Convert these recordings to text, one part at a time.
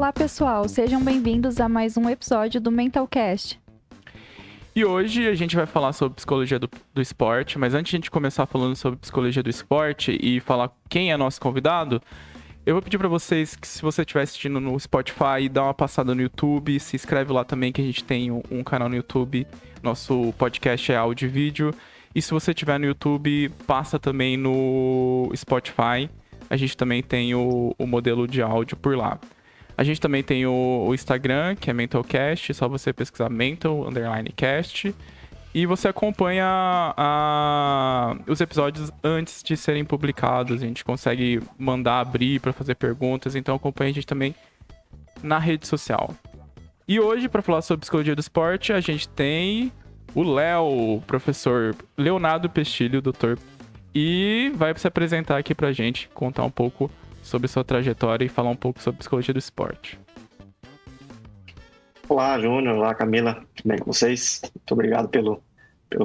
Olá pessoal, sejam bem-vindos a mais um episódio do Mentalcast. E hoje a gente vai falar sobre psicologia do esporte, mas antes de a gente começar falando sobre psicologia do esporte e falar quem é nosso convidado, eu vou pedir para vocês que, se você estiver assistindo no Spotify, dá uma passada no YouTube, se inscreve lá também, que a gente tem um canal no YouTube, nosso podcast é áudio e vídeo. E se você estiver no YouTube, passa também no Spotify, a gente também tem o modelo de áudio por lá. A gente também tem o Instagram, que é Mentalcast, só você pesquisar Mental_Cast. E você acompanha os episódios antes de serem publicados. A gente consegue mandar abrir para fazer perguntas, então acompanha a gente também na rede social. E hoje, para falar sobre psicologia do esporte, a gente tem o Léo, professor Leonardo Pestilho, doutor, e vai se apresentar aqui pra gente, contar um pouco sobre sua trajetória e falar um pouco sobre psicologia do esporte. Olá, Júnior. Olá, Camila. Tudo bem com vocês? Muito obrigado pelo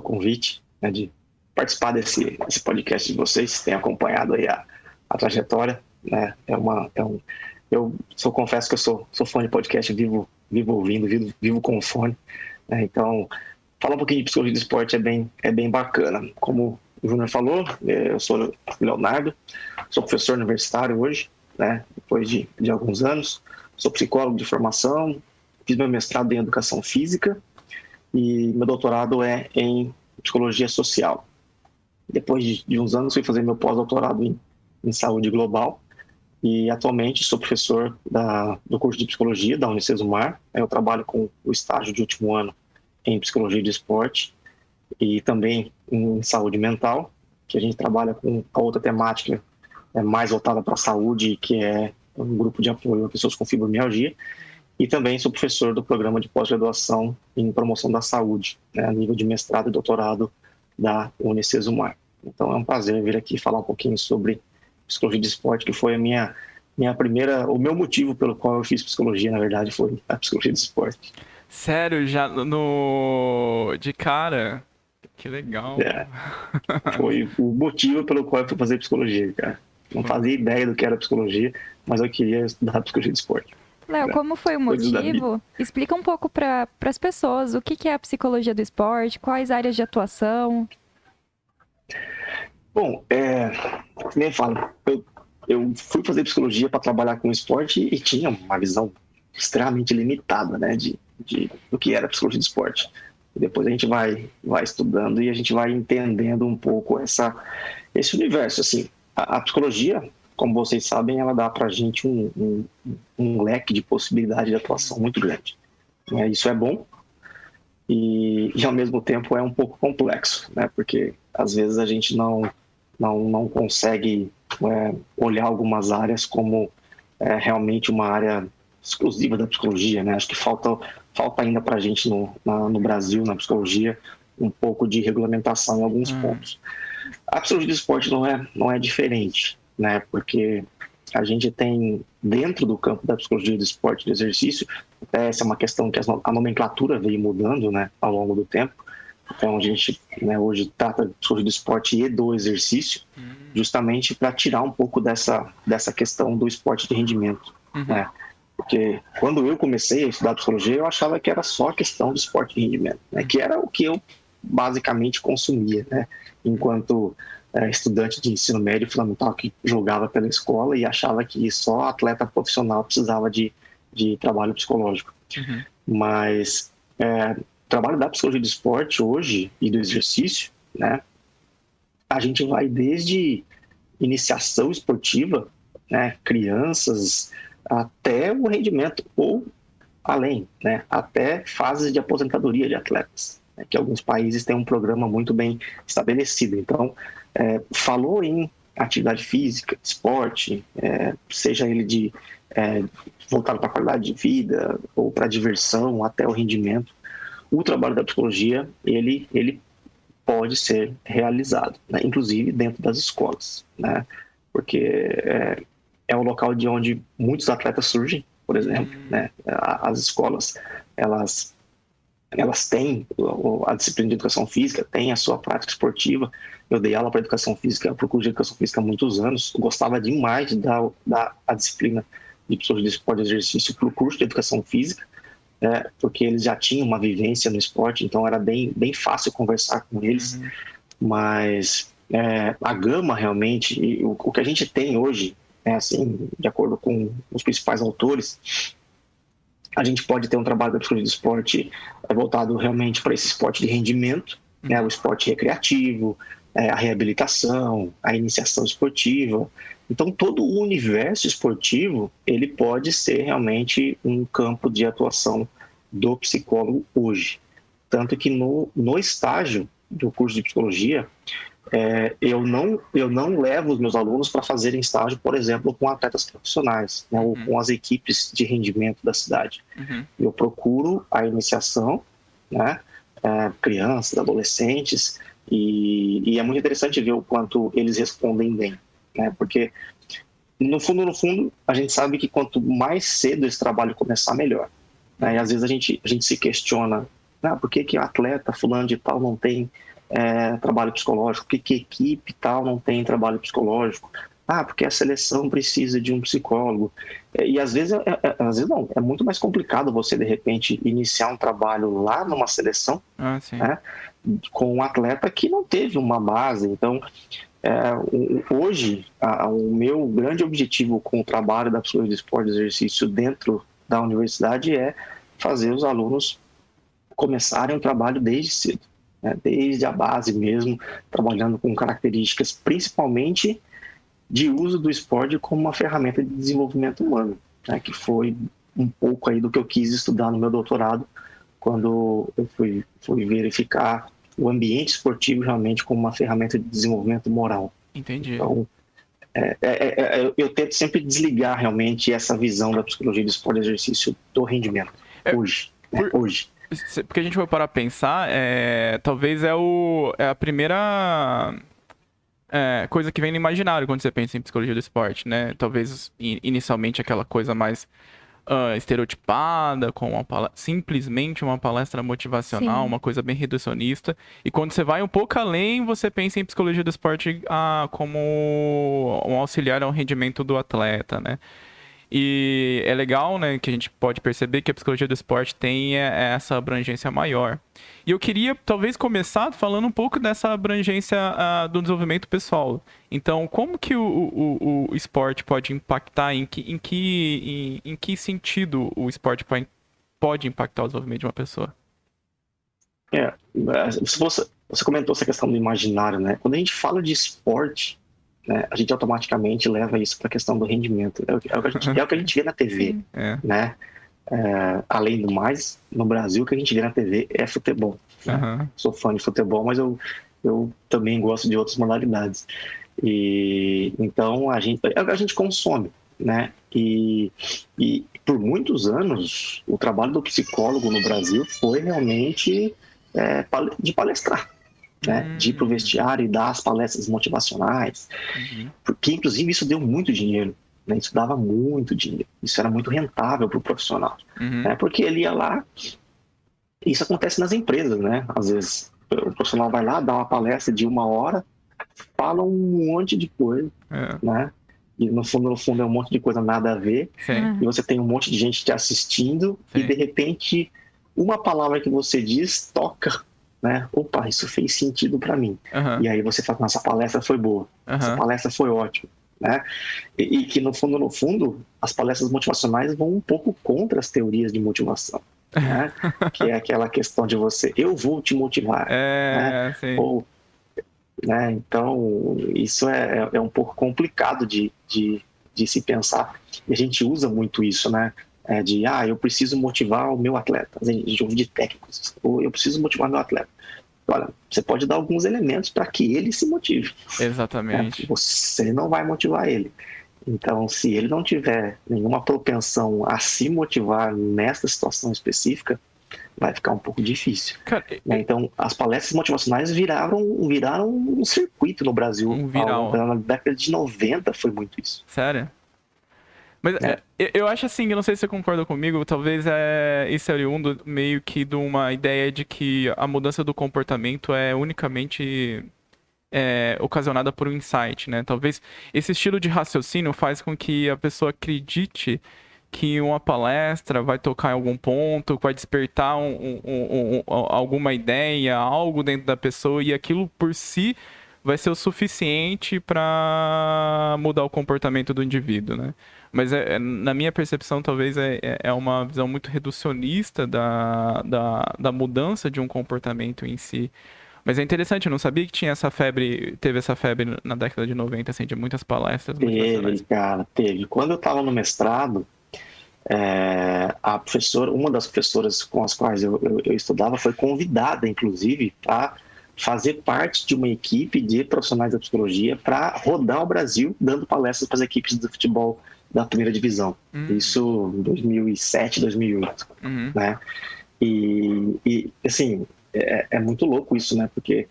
convite, né, de participar desse podcast de vocês. Tenho acompanhado aí a trajetória, né? Eu confesso que eu sou fã de podcast, vivo ouvindo, vivo com fone, né? Então, falar um pouquinho de psicologia do esporte é bem bacana. Como o Júnior falou, eu sou Leonardo, sou professor universitário hoje, né? Depois de alguns anos. Sou psicólogo de formação, fiz meu mestrado em educação física e meu doutorado é em psicologia social. Depois de uns anos, fui fazer meu pós-doutorado em saúde global e atualmente sou professor do curso de psicologia da Unicesumar. Eu trabalho com o estágio de último ano em psicologia de esporte e também em saúde mental, que a gente trabalha com a outra temática mais voltada para a saúde, que é um grupo de apoio a pessoas com fibromialgia. E também sou professor do programa de pós-graduação em promoção da saúde, né, a nível de mestrado e doutorado da Unicesumar. Então é um prazer vir aqui falar um pouquinho sobre psicologia de esporte, que foi a minha primeira, o meu motivo pelo qual eu fiz psicologia, na verdade, foi a psicologia de esporte. Sério? Já de cara? Que legal. Foi o motivo pelo qual eu fui fazer psicologia, cara. Não fazia ideia do que era psicologia, mas eu queria estudar psicologia de esporte. Léo, como foi o motivo? Explica um pouco para as pessoas o que é a psicologia do esporte, quais áreas de atuação. Bom, como eu falo, eu fui fazer psicologia para trabalhar com esporte e tinha uma visão extremamente limitada, né, do que era psicologia de esporte. E depois a gente vai estudando e a gente vai entendendo um pouco esse universo. Assim, a psicologia, como vocês sabem, ela dá para a gente um leque de possibilidade de atuação muito grande. Isso é bom e ao mesmo tempo é um pouco complexo, né? Porque às vezes a gente não consegue olhar algumas áreas como realmente uma área exclusiva da psicologia, né? Acho que falta ainda para a gente no Brasil, na psicologia, um pouco de regulamentação em alguns pontos. A psicologia do esporte não é diferente, né? Porque a gente tem, dentro do campo da psicologia do esporte e do exercício, essa é uma questão que a nomenclatura veio mudando, né, ao longo do tempo. Então a gente, né, hoje trata de psicologia do esporte e do exercício, justamente para tirar um pouco dessa questão do esporte de rendimento, né? Porque quando eu comecei a estudar psicologia, eu achava que era só a questão do esporte de rendimento, né, que era o que eu basicamente consumia, né, enquanto estudante de ensino médio fundamental que jogava pela escola e achava que só atleta profissional precisava de trabalho psicológico. Mas o trabalho da psicologia do esporte hoje e do exercício, né, a gente vai desde iniciação esportiva, né, crianças, até o rendimento ou além, né, até fases de aposentadoria de atletas, né, que alguns países têm um programa muito bem estabelecido. Então, falou em atividade física, esporte, seja ele voltado para a qualidade de vida ou para a diversão, até o rendimento, o trabalho da psicologia, ele pode ser realizado, né, inclusive dentro das escolas, né, porque é o local de onde muitos atletas surgem, por exemplo, né, as escolas, elas têm a disciplina de educação física, têm a sua prática esportiva. Eu dei aula para educação física, para o curso de educação física há muitos anos, eu gostava demais de dar a disciplina de psicologia do esporte e exercício para o curso de educação física, porque eles já tinham uma vivência no esporte, então era bem fácil conversar com eles. Mas a gama realmente, e o que a gente tem hoje, assim, de acordo com os principais autores, a gente pode ter um trabalho da psicologia do esporte voltado realmente para esse esporte de rendimento, o esporte recreativo, a reabilitação, a iniciação esportiva. Então, todo o universo esportivo, ele pode ser realmente um campo de atuação do psicólogo hoje. Tanto que no estágio do curso de psicologia, eu não levo os meus alunos para fazerem estágio, por exemplo, com atletas profissionais, né, ou com as equipes de rendimento da cidade. Eu procuro a iniciação, né, crianças, adolescentes, e é muito interessante ver o quanto eles respondem bem, né, porque no fundo, a gente sabe que quanto mais cedo esse trabalho começar, melhor. Né, e às vezes a gente se questiona, por que o atleta fulano de tal não tem trabalho psicológico, por que equipe tal não tem trabalho psicológico, porque a seleção precisa de um psicólogo. E às vezes não, é muito mais complicado você de repente iniciar um trabalho lá numa seleção, né, com um atleta que não teve uma base. Então hoje o meu grande objetivo com o trabalho da psicologia do esporte e exercício dentro da universidade é fazer os alunos começarem um trabalho desde cedo, né, desde a base mesmo, trabalhando com características principalmente de uso do esporte como uma ferramenta de desenvolvimento humano, né, que foi um pouco aí do que eu quis estudar no meu doutorado, quando eu fui verificar o ambiente esportivo realmente como uma ferramenta de desenvolvimento moral. Entendi. Então, eu tento sempre desligar realmente essa visão da psicologia do esporte e exercício do rendimento, hoje. Porque a gente vai parar a pensar, talvez é a primeira coisa que vem no imaginário quando você pensa em psicologia do esporte, né? Talvez inicialmente aquela coisa mais estereotipada, com simplesmente uma palestra motivacional, uma coisa bem reducionista. E quando você vai um pouco além, você pensa em psicologia do esporte como um auxiliar ao rendimento do atleta, né? E é legal, né, que a gente pode perceber que a psicologia do esporte tem essa abrangência maior. E eu queria, talvez, começar falando um pouco dessa abrangência do desenvolvimento pessoal. Então, como que o esporte pode impactar, em que sentido o esporte pode impactar o desenvolvimento de uma pessoa? Você comentou essa questão do imaginário, né? Quando a gente fala de esporte, né, a gente automaticamente leva isso para a questão do rendimento. É o que a gente vê na TV, né? Além do mais, no Brasil, o que a gente vê na TV é futebol. Né? Sou fã de futebol, mas eu também gosto de outras modalidades. E então a gente consome, né? E por muitos anos o trabalho do psicólogo no Brasil foi realmente de palestrar. Né, de ir para o vestiário e dar as palestras motivacionais, porque inclusive isso deu muito dinheiro, né, isso dava muito dinheiro, isso era muito rentável para o profissional, né, porque ele ia lá, isso acontece nas empresas, né, às vezes o profissional vai lá, dá uma palestra de 1 hora, fala um monte de coisa, né, e no fundo é um monte de coisa nada a ver, e você tem um monte de gente te assistindo, e de repente uma palavra que você diz toca, né? Opa, isso fez sentido para mim. E aí você fala, essa palestra foi boa, essa palestra foi ótima, né? E que no fundo, as palestras motivacionais vão um pouco contra as teorias de motivação, né? Que é aquela questão de eu vou te motivar, né? Ou, né? Então, isso é um pouco complicado de se pensar, e a gente usa muito isso, né? Eu preciso motivar o meu atleta, a gente ouve de técnicos, ou eu preciso motivar meu atleta. Olha, você pode dar alguns elementos para que ele se motive. Exatamente. Você não vai motivar ele. Então, se ele não tiver nenhuma propensão a se motivar nessa situação específica, vai ficar um pouco difícil. Cara, então, as palestras motivacionais viraram um circuito no Brasil. Na década de 90 foi muito isso. Sério? Mas eu acho assim, eu não sei se você concorda comigo, talvez isso é oriundo meio que de uma ideia de que a mudança do comportamento é unicamente ocasionada por um insight, né? Talvez esse estilo de raciocínio faz com que a pessoa acredite que uma palestra vai tocar em algum ponto, vai despertar alguma ideia, algo dentro da pessoa, e aquilo por si vai ser o suficiente para mudar o comportamento do indivíduo, né? Mas na minha percepção, talvez é uma visão muito reducionista da mudança de um comportamento em si. Mas é interessante, eu não sabia que teve essa febre na década de 90, assim, de muitas palestras motivacionais. Teve, cara, teve. Quando eu estava no mestrado, a professora, uma das professoras com as quais eu estudava foi convidada, inclusive, para fazer parte de uma equipe de profissionais da psicologia para rodar o Brasil dando palestras para as equipes do futebol da primeira divisão. Isso em 2007, 2008, né? E assim, é muito louco isso, né? Porque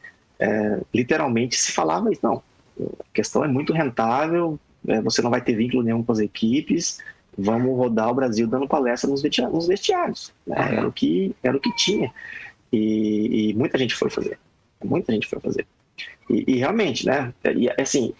literalmente se falava isso, não, a questão é muito rentável, você não vai ter vínculo nenhum com as equipes, vamos rodar o Brasil dando palestra nos vestiários, né? Era o que tinha. E muita gente foi fazer. Muita gente foi fazer. E realmente, né? E, assim,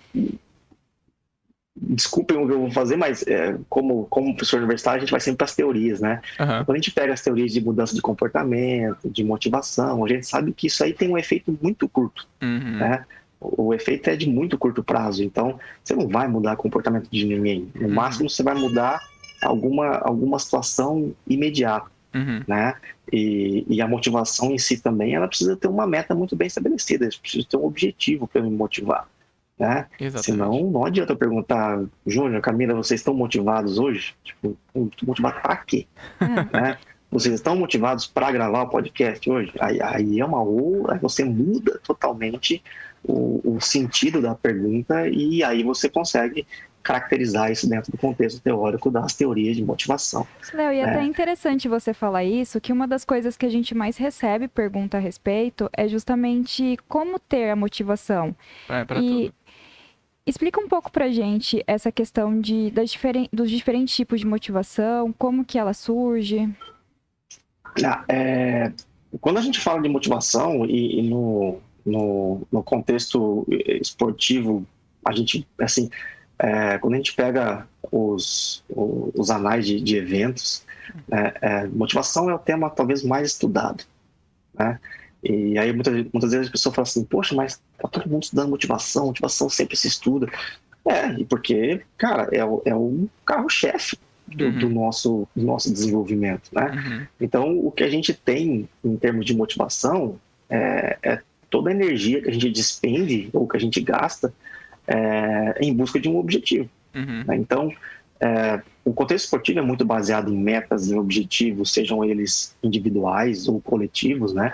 desculpem o que eu vou fazer, mas como professor universitário, a gente vai sempre para as teorias, né? Quando a gente pega as teorias de mudança de comportamento, de motivação, a gente sabe que isso aí tem um efeito muito curto, né? O efeito é de muito curto prazo, então você não vai mudar o comportamento de ninguém. No máximo, você vai mudar alguma situação imediata, né? E a motivação em si também, ela precisa ter uma meta muito bem estabelecida, precisa ter um objetivo para me motivar, né? Senão, não adianta eu perguntar, Júnior, Camila, vocês estão motivados hoje? Tipo, motivados para quê? Né? Vocês estão motivados para gravar o podcast hoje? Aí é uma outra, você muda totalmente o sentido da pergunta e aí você consegue caracterizar isso dentro do contexto teórico das teorias de motivação. Léo, e é até interessante você falar isso, que uma das coisas que a gente mais recebe pergunta a respeito é justamente como ter a motivação. Tudo. Explica um pouco pra gente essa questão dos diferentes tipos de motivação, como que ela surge. Quando a gente fala de motivação e no contexto esportivo, a gente, assim, quando a gente pega os anais de eventos, motivação é o tema talvez mais estudado, né? E aí muitas vezes a pessoa fala assim, poxa, mas tá todo mundo estudando motivação sempre se estuda. E porque, cara, é o carro-chefe do nosso desenvolvimento, né? Então, o que a gente tem em termos de motivação é toda a energia que a gente despende ou que a gente gasta em busca de um objetivo. Né? Então, o contexto esportivo é muito baseado em metas e objetivos, sejam eles individuais ou coletivos, né?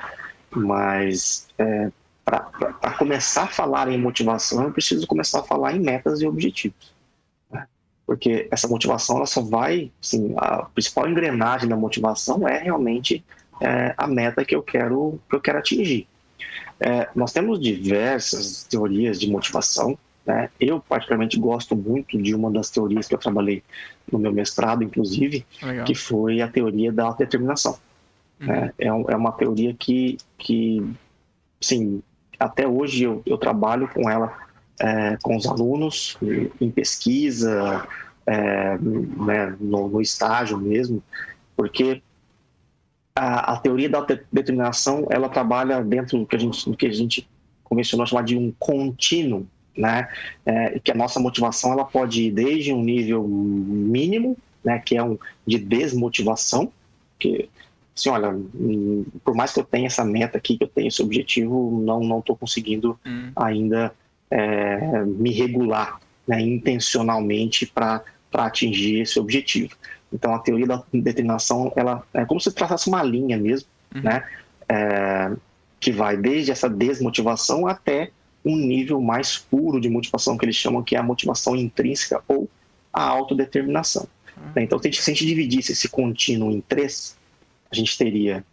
Mas para começar a falar em motivação, eu preciso começar a falar em metas e objetivos. Né? Porque essa motivação, ela só vai, assim, a principal engrenagem da motivação é realmente a meta que eu quero atingir. Nós temos diversas teorias de motivação, né? Eu, particularmente, gosto muito de uma das teorias que eu trabalhei no meu mestrado, inclusive, que foi a teoria da autodeterminação. É uma teoria que sim, até hoje eu trabalho com ela com os alunos, em pesquisa, né, no estágio mesmo, porque a teoria da autodeterminação, ela trabalha dentro do que a gente convencionou chamar de um contínuo, né? Que a nossa motivação ela pode ir desde um nível mínimo, né, que é de desmotivação, que assim, olha, por mais que eu tenha essa meta aqui, que eu tenha esse objetivo, não estou conseguindo ainda me regular, né, intencionalmente para atingir esse objetivo. Então, a teoria da determinação, ela é como se traçasse uma linha mesmo, né, que vai desde essa desmotivação até um nível mais puro de motivação, que eles chamam que é a motivação intrínseca ou a autodeterminação. Então, se a gente dividisse esse contínuo em três, a gente teria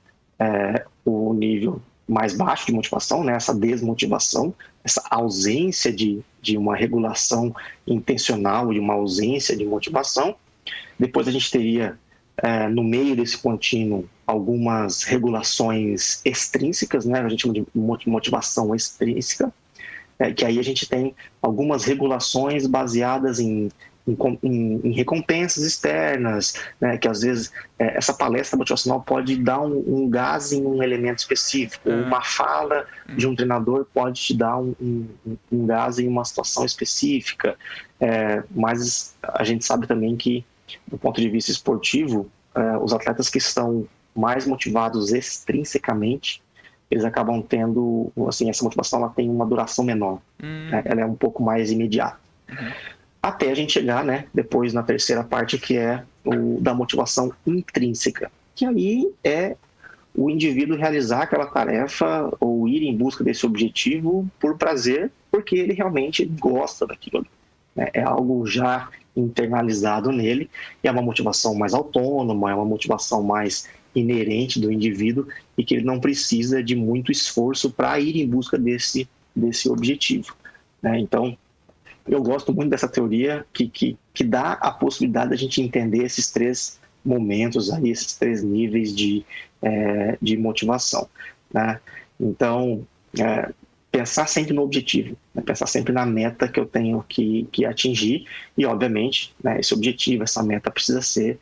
o nível mais baixo de motivação, né? Essa desmotivação, essa ausência de uma regulação intencional e uma ausência de motivação. Depois a gente teria, no meio desse contínuo, algumas regulações extrínsecas, né? A gente chama de motivação extrínseca. que aí a gente tem algumas regulações baseadas em recompensas externas, né, que às vezes essa palestra motivacional pode dar um gás em um elemento específico, ou uma fala de um treinador pode te dar um gás em uma situação específica, mas a gente sabe também que, do ponto de vista esportivo, os atletas que estão mais motivados extrinsecamente, eles acabam tendo, assim, essa motivação ela tem uma duração menor, né, ela é um pouco mais imediata. Até a gente chegar, né, depois na terceira parte, que é o da motivação intrínseca, que aí é o indivíduo realizar aquela tarefa ou ir em busca desse objetivo por prazer, porque ele realmente gosta daquilo ali, né? É algo já internalizado nele, e é uma motivação mais autônoma, é uma motivação mais inerente do indivíduo e que ele não precisa de muito esforço para ir em busca desse objetivo, né? Então, eu gosto muito dessa teoria que dá a possibilidade de a gente entender esses 3 momentos, aí, esses 3 níveis de motivação, né? Então, pensar sempre no objetivo, né? Pensar sempre na meta que eu tenho que atingir e, obviamente, né, esse objetivo, essa meta precisa ser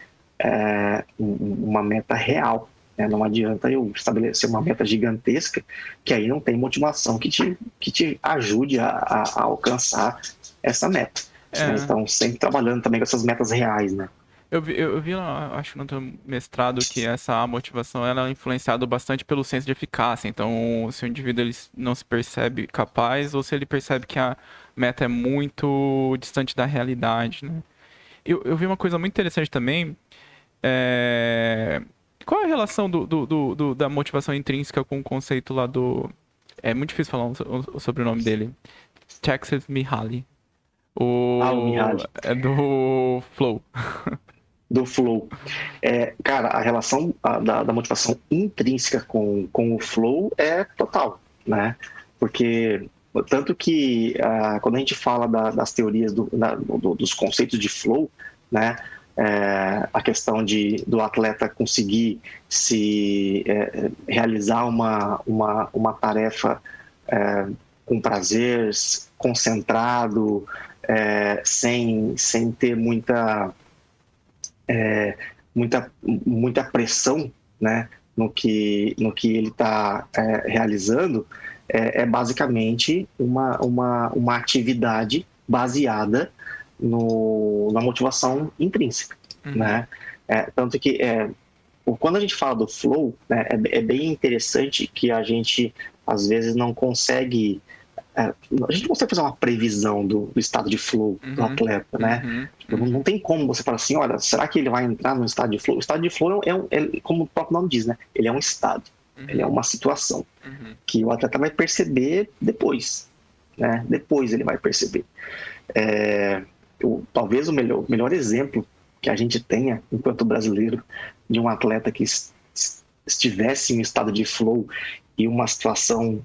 uma meta real, né? Não adianta eu estabelecer uma meta gigantesca que aí não tem motivação que te ajude a alcançar essa meta. Né? Então, sempre trabalhando também com essas metas reais, né? Eu vi, acho que no teu mestrado, que essa motivação ela é influenciada bastante pelo senso de eficácia. Então, se o indivíduo ele não se percebe capaz ou se ele percebe que a meta é muito distante da realidade, né? Eu vi uma coisa muito interessante também. Qual é a relação da motivação intrínseca com o conceito lá do... É muito difícil falar sobre o nome dele. Csikszentmihalyi. O Mihaly. É do Flow. Do flow. Cara, a relação da motivação intrínseca com o flow é total, né? Porque, tanto que quando a gente fala das teorias dos conceitos de flow, né? A questão do atleta conseguir realizar uma tarefa com prazer, concentrado, sem ter muita pressão, né, no que ele está realizando, é basicamente uma atividade baseada na motivação intrínseca, né? Tanto que quando a gente fala do flow, né, é bem interessante que a gente às vezes não consegue a gente não consegue fazer uma previsão do estado de flow do atleta, né? Tipo, não tem como você falar assim, olha, será que ele vai entrar no estado de flow? O estado de flow como o próprio nome diz, né? Ele é um estado, ele é uma situação que o atleta vai perceber depois, né? Depois ele vai perceber. Talvez o melhor exemplo que a gente tenha, enquanto brasileiro, de um atleta que estivesse em um estado de flow e uma situação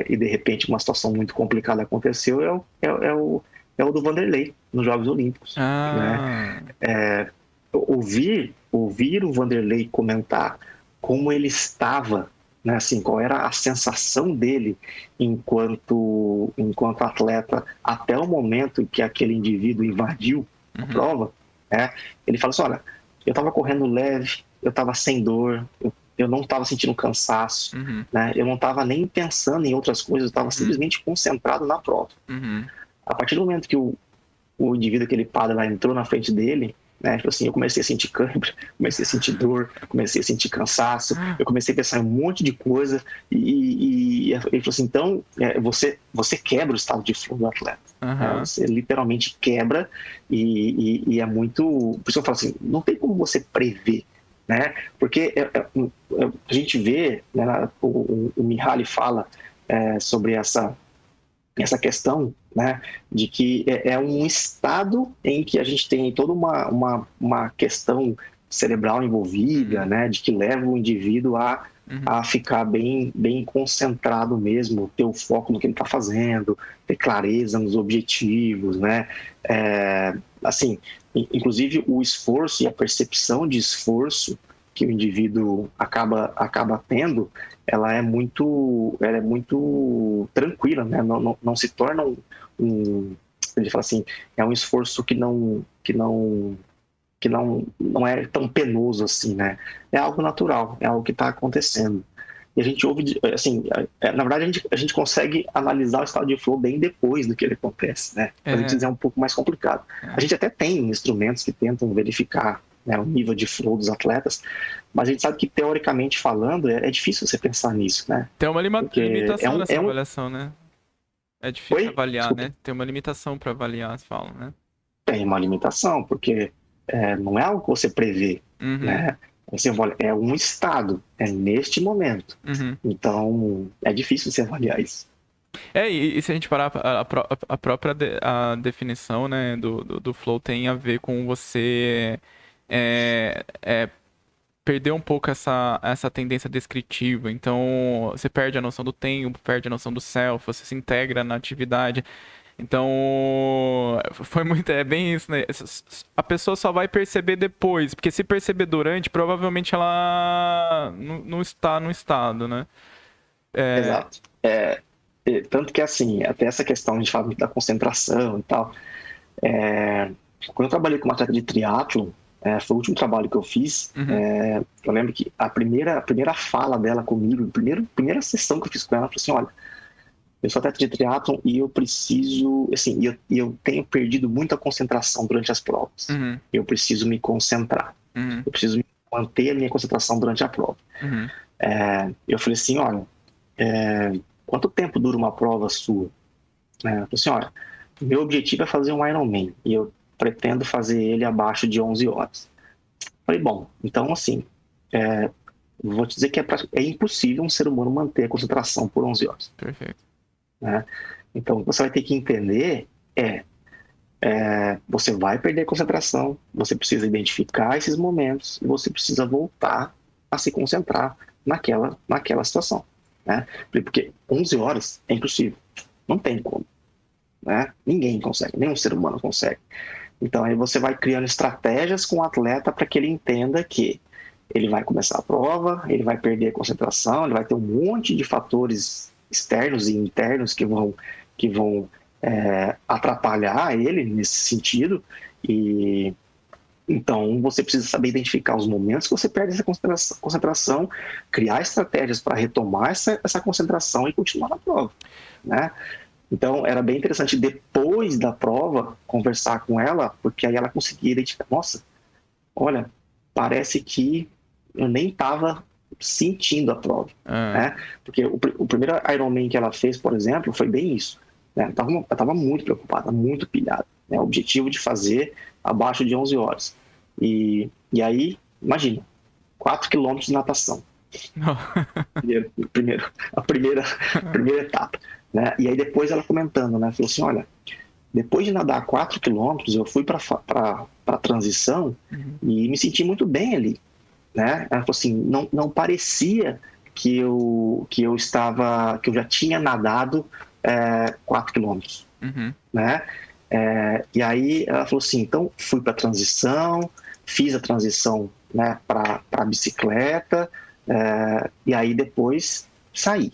e de repente uma situação muito complicada aconteceu, é o do Vanderlei nos Jogos Olímpicos. Né? Ouvir o Vanderlei comentar como ele estava, né, assim, qual era a sensação dele enquanto atleta até o momento em que aquele indivíduo invadiu a prova, né? Ele fala assim, olha, eu estava correndo leve, eu estava sem dor, eu não estava sentindo cansaço, né? Eu não estava nem pensando em outras coisas, eu estava simplesmente concentrado na prova. A partir do momento que o indivíduo, aquele padre lá, entrou na frente dele, né? Tipo assim, eu comecei a sentir cãibra, comecei a sentir dor, comecei a sentir cansaço, eu comecei a pensar em um monte de coisa e ele falou assim, então você quebra o estado de flow do atleta. Né? Você literalmente quebra e é muito... Por isso eu falo assim, não tem como você prever, né? Porque a gente vê, né, o Mihaly fala sobre essa questão, né, de que é um estado em que a gente tem toda uma questão cerebral envolvida, né, de que leva o indivíduo a ficar bem concentrado mesmo, ter o foco no que ele está fazendo, ter clareza nos objetivos, né? Assim, inclusive o esforço e a percepção de esforço que o indivíduo acaba tendo, ela é muito tranquila, né? Não se torna a gente fala assim, é um esforço que não é tão penoso assim, né? É algo natural, é algo que está acontecendo. E a gente ouve, assim, na verdade a gente consegue analisar o estado de flow bem depois do que ele acontece, né? Para a gente dizer, é um pouco mais complicado. A gente até tem instrumentos que tentam verificar, né, o nível de flow dos atletas, mas a gente sabe que, teoricamente falando, é difícil você pensar nisso, né? Tem uma limitação nessa é um... avaliação, né? É difícil Oi? avaliar, Desculpa. né? Tem uma limitação para avaliar, você fala, né? Tem uma limitação, porque não é algo que você prevê, Uhum. né? Você olha, é um estado, é neste momento. Uhum. Então, é difícil você avaliar isso. E se a gente parar, a própria a definição, né, do flow tem a ver com você perder um pouco essa tendência descritiva. Então, você perde a noção do tempo, perde a noção do self, você se integra na atividade. Então, foi muito, é bem isso, né? A pessoa só vai perceber depois, porque se perceber durante, provavelmente ela não está no estado, né? Exato. Tanto que, assim, até essa questão, a gente fala muito da concentração e tal. Quando eu trabalhei como atleta de triatlon, foi o último trabalho que eu fiz. Uhum. Eu lembro que a primeira fala dela comigo, a primeira sessão que eu fiz com ela, ela falou assim: olha, eu sou atleta de triatlon e eu preciso, assim, eu tenho perdido muita concentração durante as provas. Uhum. Eu preciso me concentrar. Uhum. Eu preciso manter a minha concentração durante a prova. Uhum. Eu falei assim: olha, quanto tempo dura uma prova sua? Eu falei assim: olha, meu objetivo é fazer um Ironman e eu pretendo fazer ele abaixo de 11 horas. Falei, bom, então assim, vou te dizer que é impossível um ser humano manter a concentração por 11 horas. Perfeito. Né? Então, o que você vai ter que entender você vai perder a concentração, você precisa identificar esses momentos e você precisa voltar a se concentrar naquela situação. Né? Porque 11 horas é impossível, não tem como. Né? Ninguém consegue, nenhum ser humano consegue. Então aí você vai criando estratégias com o atleta para que ele entenda que ele vai começar a prova, ele vai perder a concentração, ele vai ter um monte de fatores externos e internos que vão atrapalhar ele nesse sentido. E então você precisa saber identificar os momentos que você perde essa concentração, criar estratégias para retomar essa concentração e continuar na prova, né? Então, era bem interessante, depois da prova, conversar com ela, porque aí ela conseguia identificar, nossa, olha, parece que eu nem estava sentindo a prova, né? Porque o primeiro Ironman que ela fez, por exemplo, foi bem isso, né? Ela estava muito preocupada, muito pilhada, né? O objetivo de fazer abaixo de 11 horas. E aí, imagina, 4 quilômetros de natação. A primeira etapa. Né? E aí depois ela comentando, né? Falou assim, olha, depois de nadar 4 quilômetros, eu fui para a transição e me senti muito bem ali. Né? Ela falou assim, não parecia que eu já tinha nadado 4 quilômetros. Né? E aí ela falou assim, então fui para a transição, fiz a transição, né, para a bicicleta, e aí depois saí.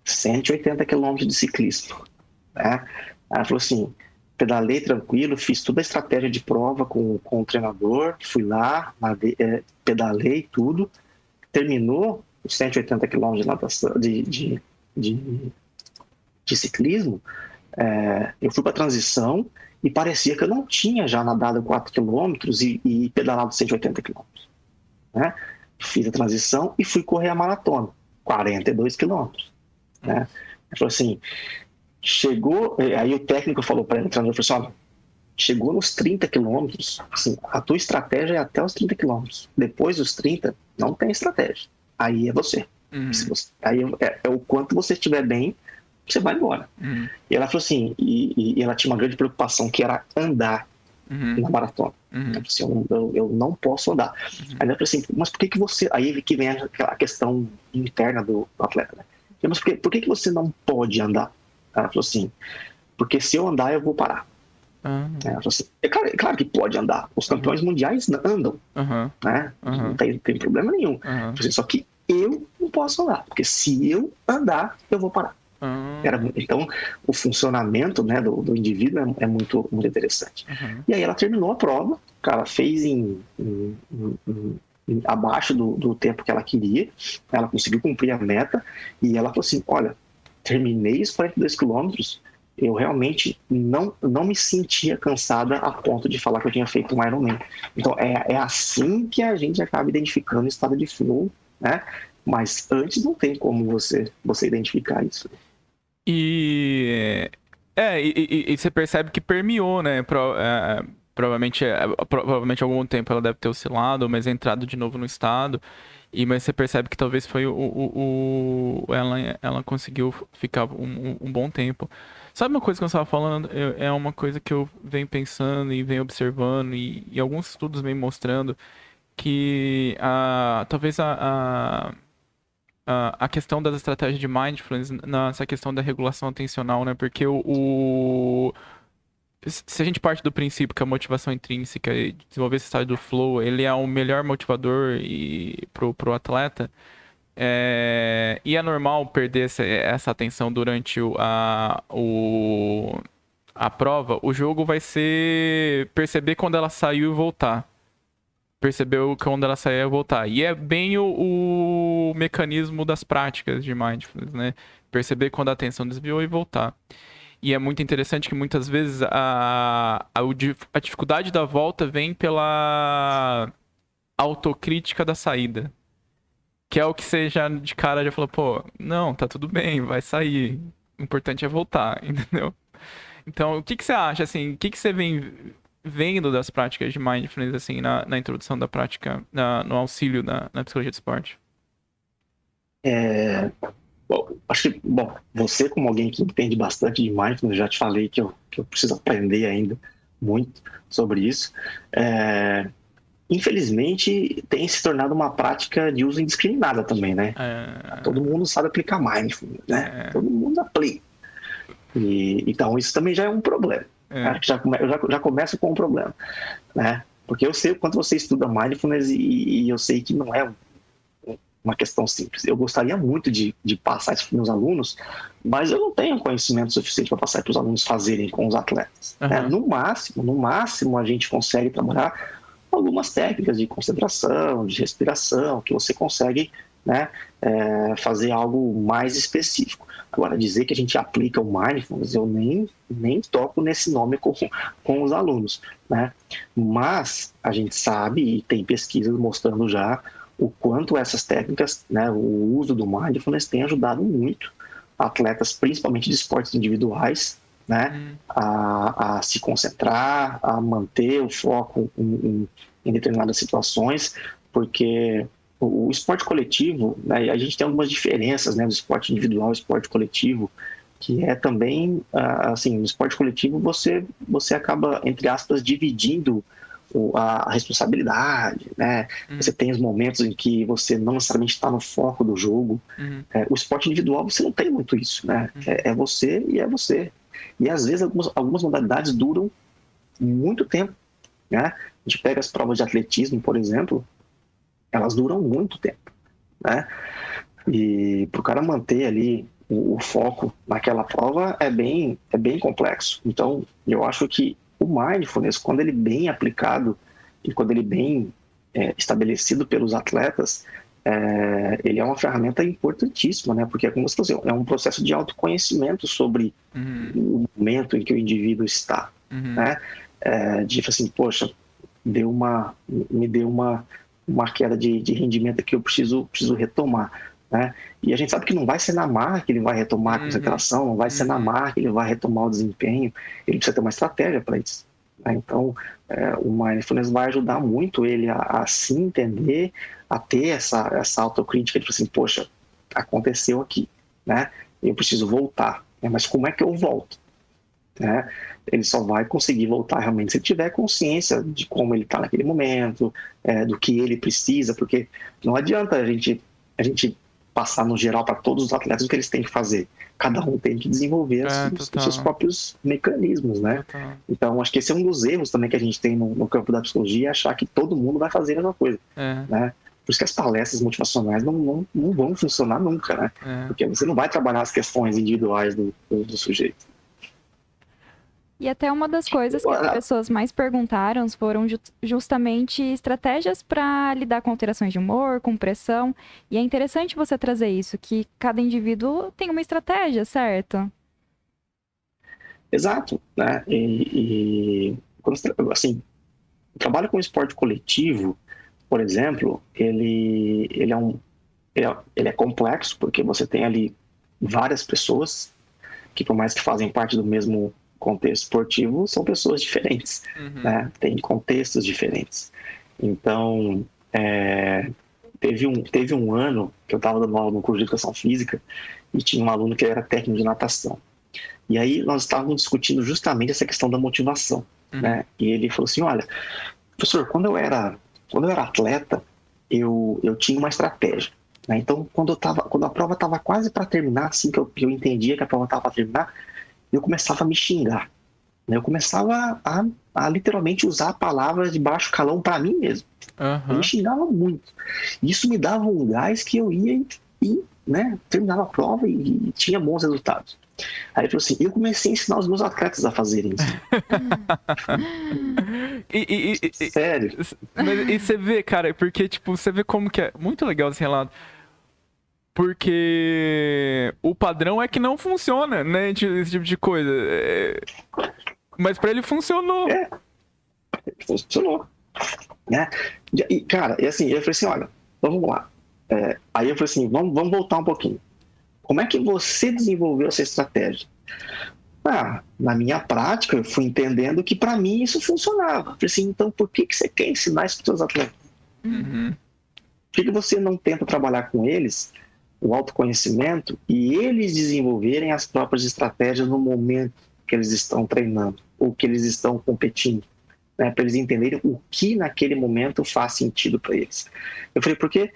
180 quilômetros de ciclismo. Né? Ela falou assim, pedalei tranquilo, fiz toda a estratégia de prova com o treinador, fui lá, pedalei tudo, terminou os 180 quilômetros de natação, de ciclismo, eu fui para a transição e parecia que eu não tinha já nadado 4 quilômetros e pedalado 180 quilômetros. Né? Fiz a transição e fui correr a maratona, 42 quilômetros. Né? Ele falou assim, chegou, aí o técnico falou para ele, o treinador falou assim, olha, chegou nos 30 quilômetros, assim, a tua estratégia é até os 30 quilômetros, depois dos 30 não tem estratégia, aí é você, aí é o quanto você estiver bem, você vai embora. E ela falou assim, e ela tinha uma grande preocupação que era andar na maratona. Ela falou assim, eu não posso andar. Aí ela falou assim, mas por que você, aí que vem a questão interna do atleta, né? Mas por que você não pode andar? Ela falou assim, porque se eu andar eu vou parar. Ah, Ela falou assim, é claro que pode andar. Os campeões mundiais andam, aham, né? aham, Não tem problema nenhum. aham. Só que eu não posso andar, porque se eu andar, eu vou parar. Então, o funcionamento, né, do indivíduo é muito, muito interessante. Aham. E aí ela terminou a prova, o cara fez abaixo do tempo que ela queria, ela conseguiu cumprir a meta, e ela falou assim, olha, terminei os 42 quilômetros, eu realmente não me sentia cansada a ponto de falar que eu tinha feito um Ironman. Então, é assim que a gente acaba identificando o estado de flow, né? Mas antes não tem como você identificar isso. E você percebe que permeou, né? Provavelmente há algum tempo ela deve ter oscilado, mas entrado de novo no estado. Mas você percebe que talvez foi ela conseguiu ficar um bom tempo. Sabe uma coisa que eu estava falando? É uma coisa que eu venho pensando e venho observando, e alguns estudos vêm mostrando que talvez a questão das estratégias de mindfulness nessa questão da regulação atencional, né? Porque se a gente parte do princípio que a motivação intrínseca e desenvolver esse estado do flow, ele é o melhor motivador pro atleta, e é normal perder essa atenção durante a prova, o jogo vai ser perceber quando ela saiu e voltar. Percebeu quando ela sair e voltar. E é bem o mecanismo das práticas de mindfulness, né? Perceber quando a atenção desviou e voltar. E é muito interessante que muitas vezes a dificuldade da volta vem pela autocrítica da saída. Que é o que você já de cara já falou, pô, não, tá tudo bem, vai sair. O importante é voltar, entendeu? Então, o que você acha, assim, o que você vem vendo das práticas de mindfulness, assim, na introdução da prática, no auxílio na psicologia do esporte? Bom, acho que, você como alguém que entende bastante de mindfulness, já te falei que eu preciso aprender ainda muito sobre isso. Infelizmente, tem se tornado uma prática de uso indiscriminada também, né? Todo mundo sabe aplicar mindfulness, né? Todo mundo aplica. Então, isso também já é um problema. Já começa com um problema, né? Porque eu sei o quanto você estuda mindfulness e eu sei que não é uma questão simples. Eu gostaria muito de passar isso para os meus alunos, mas eu não tenho conhecimento suficiente para passar para os alunos fazerem com os atletas. Né? No máximo, a gente consegue trabalhar algumas técnicas de concentração, de respiração, que você consegue, né, fazer algo mais específico. Agora, dizer que a gente aplica o mindfulness, eu nem toco nesse nome com os alunos, né? Mas a gente sabe, e tem pesquisas mostrando já, o quanto essas técnicas, né, o uso do mindfulness tem ajudado muito atletas, principalmente de esportes individuais, né, a se concentrar, a manter o foco em determinadas situações, porque o esporte coletivo, né, a gente tem algumas diferenças, né, do esporte individual e esporte coletivo, que é também, assim, no esporte coletivo você acaba, entre aspas, dividindo a responsabilidade, né? Você tem os momentos em que você não necessariamente está no foco do jogo. O esporte individual você não tem muito isso, né? É você e é você. E às vezes algumas modalidades duram muito tempo, né? A gente pega as provas de atletismo, por exemplo, elas duram muito tempo, né? E para o cara manter ali o foco naquela prova é bem complexo. Então, eu acho que o mindfulness, quando ele bem aplicado e quando ele bem estabelecido pelos atletas, ele é uma ferramenta importantíssima, né? Porque, como você falou, é um processo de autoconhecimento sobre o momento em que o indivíduo está, né? De assim, poxa, me deu uma queda de rendimento que eu preciso retomar, né? E a gente sabe que não vai ser na marra que ele vai retomar a concentração, não vai ser na marra que ele vai retomar o desempenho, ele precisa ter uma estratégia para isso, né? Então, o mindfulness vai ajudar muito ele a se entender, a ter essa autocrítica de assim, poxa, aconteceu aqui, né? Eu preciso voltar, né? Mas como é que eu volto? Né? Ele só vai conseguir voltar realmente se ele tiver consciência de como ele está naquele momento, do que ele precisa, porque não adianta a gente passar no geral para todos os atletas o que eles têm que fazer. Cada um tem que desenvolver os seus próprios mecanismos, né? Então, acho que esse é um dos erros também que a gente tem no campo da psicologia, é achar que todo mundo vai fazer a mesma coisa, né? Por isso que as palestras motivacionais não vão funcionar nunca, né? Porque você não vai trabalhar as questões individuais do sujeito. E até uma das coisas que as pessoas mais perguntaram foram justamente estratégias para lidar com alterações de humor, com pressão. E é interessante você trazer isso, que cada indivíduo tem uma estratégia, certo? Exato, né? Assim, o trabalho com esporte coletivo, por exemplo, ele é complexo, porque você tem ali várias pessoas que, por mais que fazem parte do mesmo contexto esportivo, são pessoas diferentes, né? Tem contextos diferentes. Então, teve um ano que eu estava dando aula no curso de educação física e tinha um aluno que era técnico de natação. E aí nós estávamos discutindo justamente essa questão da motivação, né? E ele falou assim, olha, professor, quando eu era atleta, eu tinha uma estratégia, né? Então, quando a prova estava quase para terminar, assim que eu entendia que a prova estava para terminar, eu começava a me xingar, né? Eu começava a literalmente usar palavras de baixo calão para mim mesmo. Eu me xingava muito. Isso me dava um gás que eu ia e né, terminava a prova e tinha bons resultados. Aí ele falou assim, eu comecei a ensinar os meus atletas a fazerem isso. Sério. E você vê, cara, porque tipo, você vê como que é muito legal esse relato. Porque o padrão é que não funciona, né? Esse tipo de coisa. Mas pra ele funcionou. Funcionou. Né? E, cara, e assim, eu falei assim, olha, então vamos lá. Aí eu falei assim, vamos voltar um pouquinho. Como é que você desenvolveu essa estratégia? Na minha prática, eu fui entendendo que para mim isso funcionava. Eu falei assim, então por que você quer ensinar isso para os seus atletas? Por que você não tenta trabalhar com eles o autoconhecimento e eles desenvolverem as próprias estratégias no momento que eles estão treinando ou que eles estão competindo, né? Para eles entenderem o que naquele momento faz sentido para eles. Eu falei, porque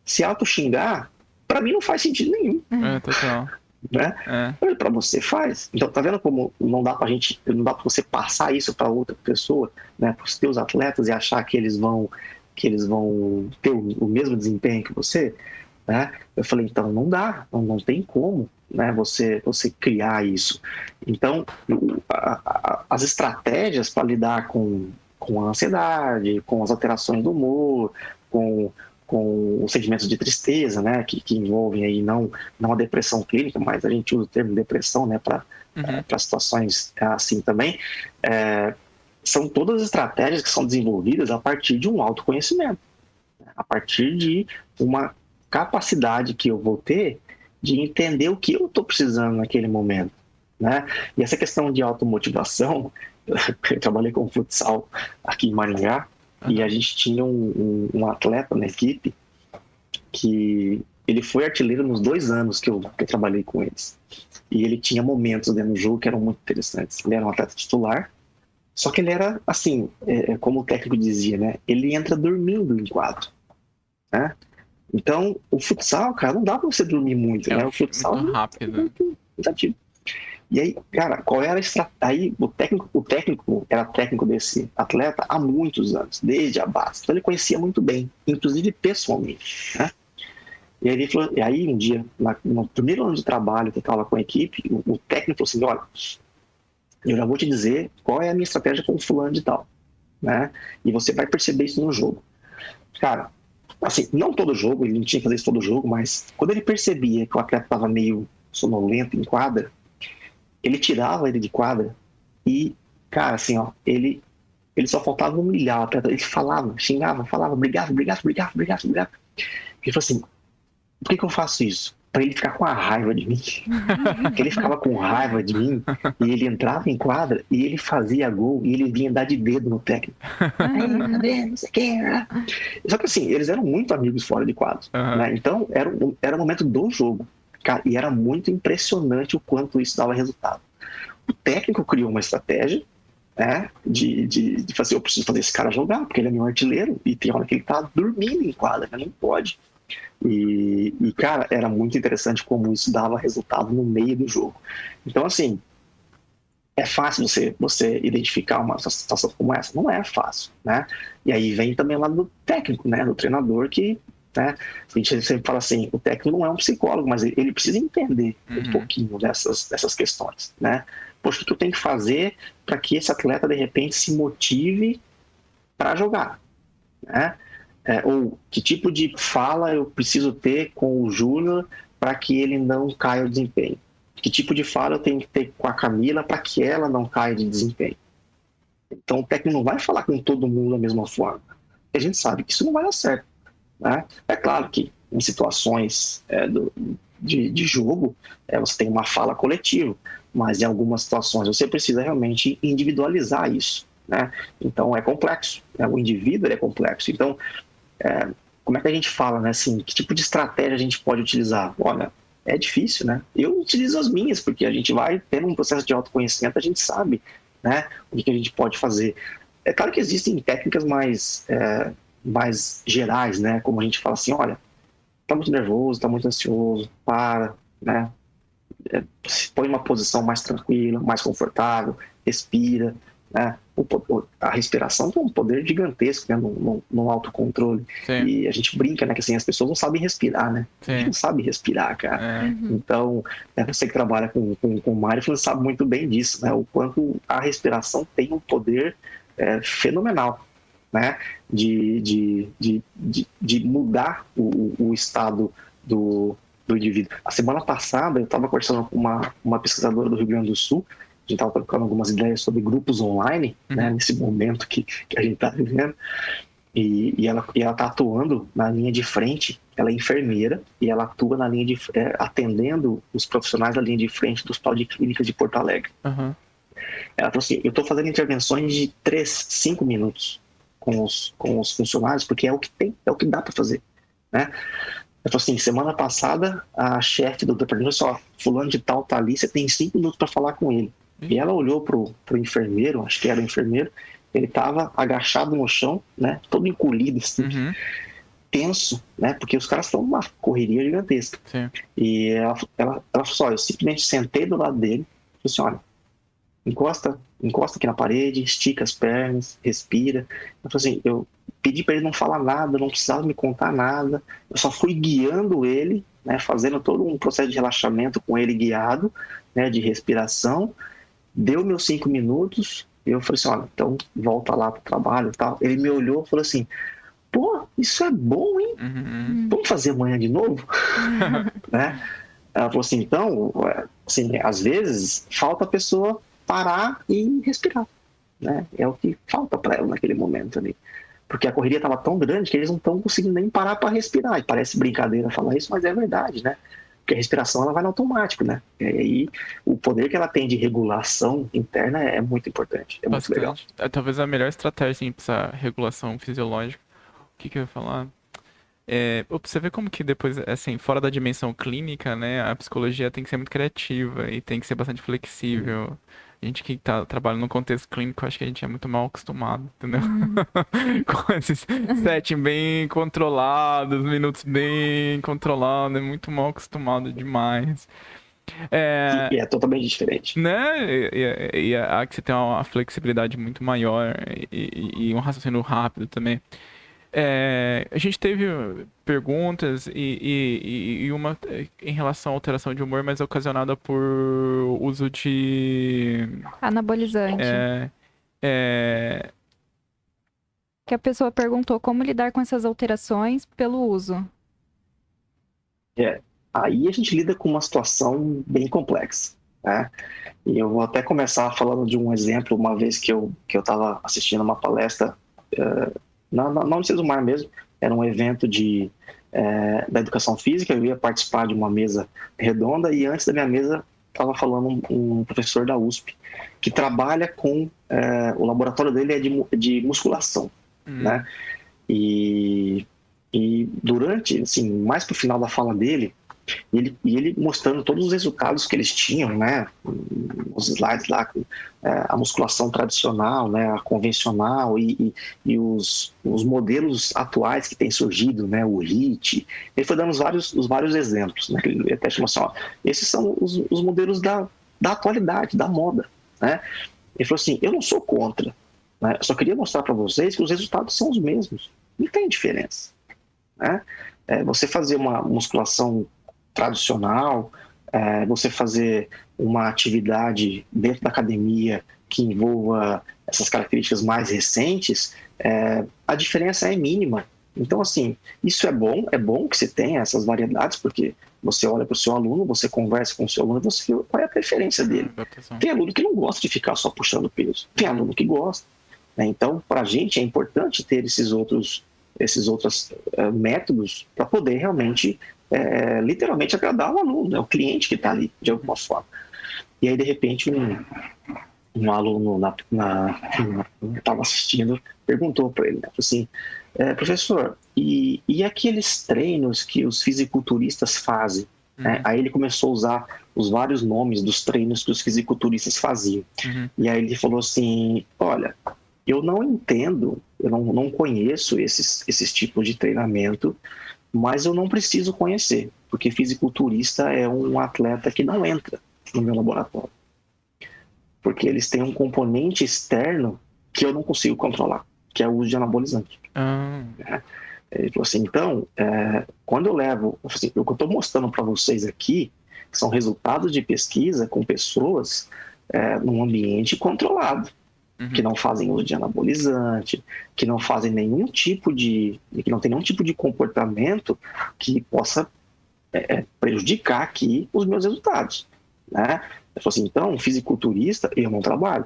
se auto-xingar, para mim não faz sentido nenhum. Total. Né? Para você faz. Então, tá vendo como não dá para você passar isso para outra pessoa, né? Para os teus atletas e achar que eles vão ter o mesmo desempenho que você, né? Eu falei, então não dá, não tem como, né? Você criar isso. Então, as estratégias para lidar com a ansiedade, com as alterações do humor, com os sentimentos de tristeza, né, que envolvem aí não a depressão clínica, mas a gente usa o termo depressão, né, para situações assim também, são todas estratégias que são desenvolvidas a partir de um autoconhecimento, a partir de uma capacidade que eu vou ter de entender o que eu estou precisando naquele momento, né? E essa questão de automotivação, eu trabalhei com futsal aqui em Maringá, e a gente tinha um atleta na equipe que ele foi artilheiro nos 2 anos que eu trabalhei com eles. E ele tinha momentos dentro do jogo que eram muito interessantes. Ele era um atleta titular, só que ele era, assim, como o técnico dizia, né? Ele entra dormindo em quadro, né? Então, o futsal, cara, não dá pra você dormir muito, né? O futsal muito rápido. Muito ativo. E aí, cara, qual era a estratégia? Aí o técnico era técnico desse atleta há muitos anos, desde a base. Então ele conhecia muito bem, inclusive pessoalmente, né? E aí um dia, no primeiro ano de trabalho que eu estava com a equipe, o técnico falou assim, olha, eu já vou te dizer qual é a minha estratégia com o fulano de tal, né? E você vai perceber isso no jogo. Cara, assim, não todo jogo, ele não tinha que fazer isso todo jogo, mas quando ele percebia que o atleta estava meio sonolento em quadra, ele tirava ele de quadra e, cara, assim, ó, ele só faltava humilhar o atleta. Ele falava, xingava, falava, obrigado. Ele falou assim, por que eu faço isso? Pra ele ficar com a raiva de mim. Porque ele ficava com raiva de mim e ele entrava em quadra e ele fazia gol e ele vinha dar de dedo no técnico. Não sei o que. Só que assim, eles eram muito amigos fora de quadro, né? Então, era o momento do jogo. Cara, e era muito impressionante o quanto isso dava resultado. O técnico criou uma estratégia, né, de fazer, eu preciso fazer esse cara jogar, porque ele é meu artilheiro, e tem hora que ele tá dormindo em quadra, né, não pode. Cara, era muito interessante como isso dava resultado no meio do jogo. Então, assim, é fácil você identificar uma situação como essa? Não é fácil, né? E aí vem também lá do técnico, né? Do treinador que, né? A gente sempre fala assim, o técnico não é um psicólogo, mas ele precisa entender um pouquinho dessas questões, né? Poxa, o que eu tenho que fazer para que esse atleta, de repente, se motive para jogar, né? Ou que tipo de fala eu preciso ter com o Júnior para que ele não caia o desempenho? Que tipo de fala eu tenho que ter com a Camila para que ela não caia de desempenho? Então o técnico não vai falar com todo mundo da mesma forma. A gente sabe que isso não vai dar certo, né? É claro que em situações de jogo você tem uma fala coletiva, mas em algumas situações você precisa realmente individualizar isso, né? Então é complexo, né? O indivíduo é complexo. Então como é que a gente fala, né? Assim, que tipo de estratégia a gente pode utilizar? Olha, é difícil, né? Eu utilizo as minhas, porque a gente vai tendo um processo de autoconhecimento, a gente sabe, né? O que a gente pode fazer. É claro que existem técnicas mais gerais, né? Como a gente fala assim, olha, tá muito nervoso, tá muito ansioso, para, né? Se põe uma posição mais tranquila, mais confortável, respira, né? A respiração tem um poder gigantesco, né? no autocontrole. Sim. E a gente brinca, né? Que assim, as pessoas não sabem respirar, né? Sim. A gente não sabe respirar, cara. Então, você que trabalha com mindfulness sabe muito bem disso, né? O quanto a respiração tem um poder fenomenal, né? De mudar o estado do indivíduo. A semana passada eu estava conversando com uma pesquisadora do Rio Grande do Sul. A gente estava trocando algumas ideias sobre grupos online, né, nesse momento que a gente está vivendo, e ela está atuando na linha de frente. Ela é enfermeira e ela atua na linha atendendo os profissionais da linha de frente do Hospital de Clínicas de Porto Alegre. Ela falou assim, eu estou fazendo intervenções de 5 minutos com os funcionários, porque é o que tem, é o que dá para fazer, né? Eu falei assim, semana passada a chefe do departamento falou assim, fulano de tal tá ali, você tem 5 minutos para falar com ele. E ela olhou pro enfermeiro, acho que era o enfermeiro, ele estava agachado no chão, né, todo encolhido, assim, tenso, né, porque os caras estão numa correria gigantesca. Sim. E ela falou assim, eu simplesmente sentei do lado dele, falei assim, olha, encosta aqui na parede, estica as pernas, respira. Eu falei assim, eu pedi para ele não falar nada, não precisava me contar nada, eu só fui guiando ele, né, fazendo todo um processo de relaxamento com ele guiado, né, de respiração. Deu meus 5 minutos, eu falei assim, olha, então volta lá pro trabalho e tal. Ele me olhou e falou assim, pô, isso é bom, hein? Vamos fazer amanhã de novo? Né? Ela falou assim, então, assim, às vezes falta a pessoa parar e respirar, né? É o que falta para ela naquele momento ali. Porque a correria estava tão grande que eles não estão conseguindo nem parar para respirar. E parece brincadeira falar isso, mas é verdade, né? Porque a respiração ela vai no automático, né? E aí o poder que ela tem de regulação interna é muito importante, é muito legal. Talvez a melhor estratégia assim, para essa regulação fisiológica, o que eu ia falar? Você vê como que depois, assim, fora da dimensão clínica, né, a psicologia tem que ser muito criativa e tem que ser bastante flexível. A gente que trabalha no contexto clínico, acho que a gente é muito mal acostumado, entendeu? Com esses setting bem controlados, minutos bem controlados, é muito mal acostumado demais. E é totalmente diferente. Né? E há que você tem uma flexibilidade muito maior e um raciocínio rápido também. A gente teve perguntas e uma em relação à alteração de humor, mas ocasionada por uso de anabolizante. Que a pessoa perguntou como lidar com essas alterações pelo uso. Aí a gente lida com uma situação bem complexa, né? E eu vou até começar falando de um exemplo, uma vez que eu estava assistindo uma palestra na Unicesumar Mar mesmo, era um evento da educação física, eu ia participar de uma mesa redonda e antes da minha mesa estava falando um professor da USP que trabalha com, o laboratório dele é de musculação, né? E durante, assim, mais pro final da fala dele, E ele mostrando todos os resultados que eles tinham, né? Os slides lá, a musculação tradicional, né? A convencional e os modelos atuais que têm surgido, né? O HIIT. Ele foi dando os vários exemplos, né? Ele até chamou assim, ó, esses são os modelos da atualidade, da moda, né? Ele falou assim, eu não sou contra, né? Eu só queria mostrar para vocês que os resultados são os mesmos. Não tem diferença, né? Você fazer uma musculação tradicional, você fazer uma atividade dentro da academia que envolva essas características mais recentes, a diferença é mínima. Então, assim, isso é bom que você tenha essas variedades, porque você olha para o seu aluno, você conversa com o seu aluno, você vê qual é a preferência dele. Tem aluno que não gosta de ficar só puxando peso, tem aluno que gosta, né? Então, para a gente é importante ter esses outros métodos para poder realmente, literalmente, agradar o aluno, né? O cliente que está ali, de alguma forma. E aí, de repente, um aluno estava assistindo, perguntou para ele, né? Falou assim, professor, e aqueles treinos que os fisiculturistas fazem? Né? Aí ele começou a usar os vários nomes dos treinos que os fisiculturistas faziam. E aí ele falou assim, olha, eu não entendo, eu não conheço esses tipos de treinamento, mas eu não preciso conhecer, porque fisiculturista é um atleta que não entra no meu laboratório. Porque eles têm um componente externo que eu não consigo controlar, que é o uso de anabolizante. Ele falou assim, então, quando eu levo, assim, o que eu estou mostrando para vocês aqui são resultados de pesquisa com pessoas num ambiente controlado, que não fazem uso de anabolizante, que não fazem nenhum tipo que não tem nenhum tipo de comportamento que possa prejudicar aqui os meus resultados, né? Eu falei assim, então, fisiculturista, eu não trabalho,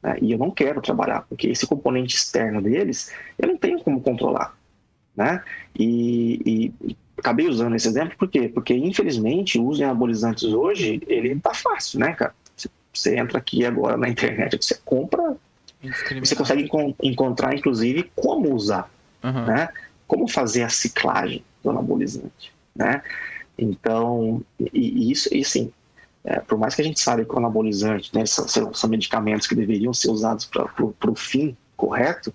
né? E eu não quero trabalhar, porque esse componente externo deles, eu não tenho como controlar, né? E acabei usando esse exemplo, por quê? Porque, infelizmente, o uso de anabolizantes hoje, ele tá fácil, né, cara? Você entra aqui agora na internet, você compra, você consegue encontrar, inclusive, como usar, né? Como fazer a ciclagem do anabolizante, né? Então, isso, assim, por mais que a gente saiba que o anabolizante, né, são medicamentos que deveriam ser usados para o fim correto,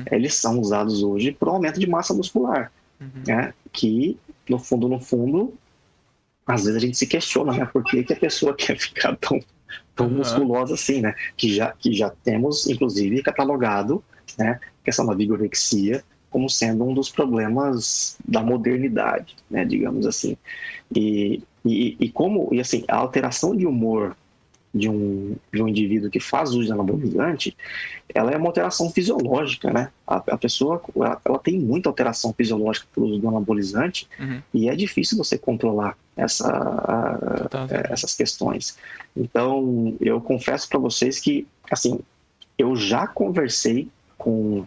eles são usados hoje para o aumento de massa muscular, né? Que, no fundo, às vezes a gente se questiona, né? Por que a pessoa quer ficar tão musculosa assim, né? Que já temos, inclusive, catalogado, né, questão da vigorexia como sendo um dos problemas da modernidade, né, digamos assim. E assim, a alteração de humor de um indivíduo que faz uso de anabolizante, ela é uma alteração fisiológica, né? A pessoa, ela tem muita alteração fisiológica pelo uso do anabolizante, e é difícil você controlar essas questões. Então, eu confesso para vocês que, assim, eu já conversei com...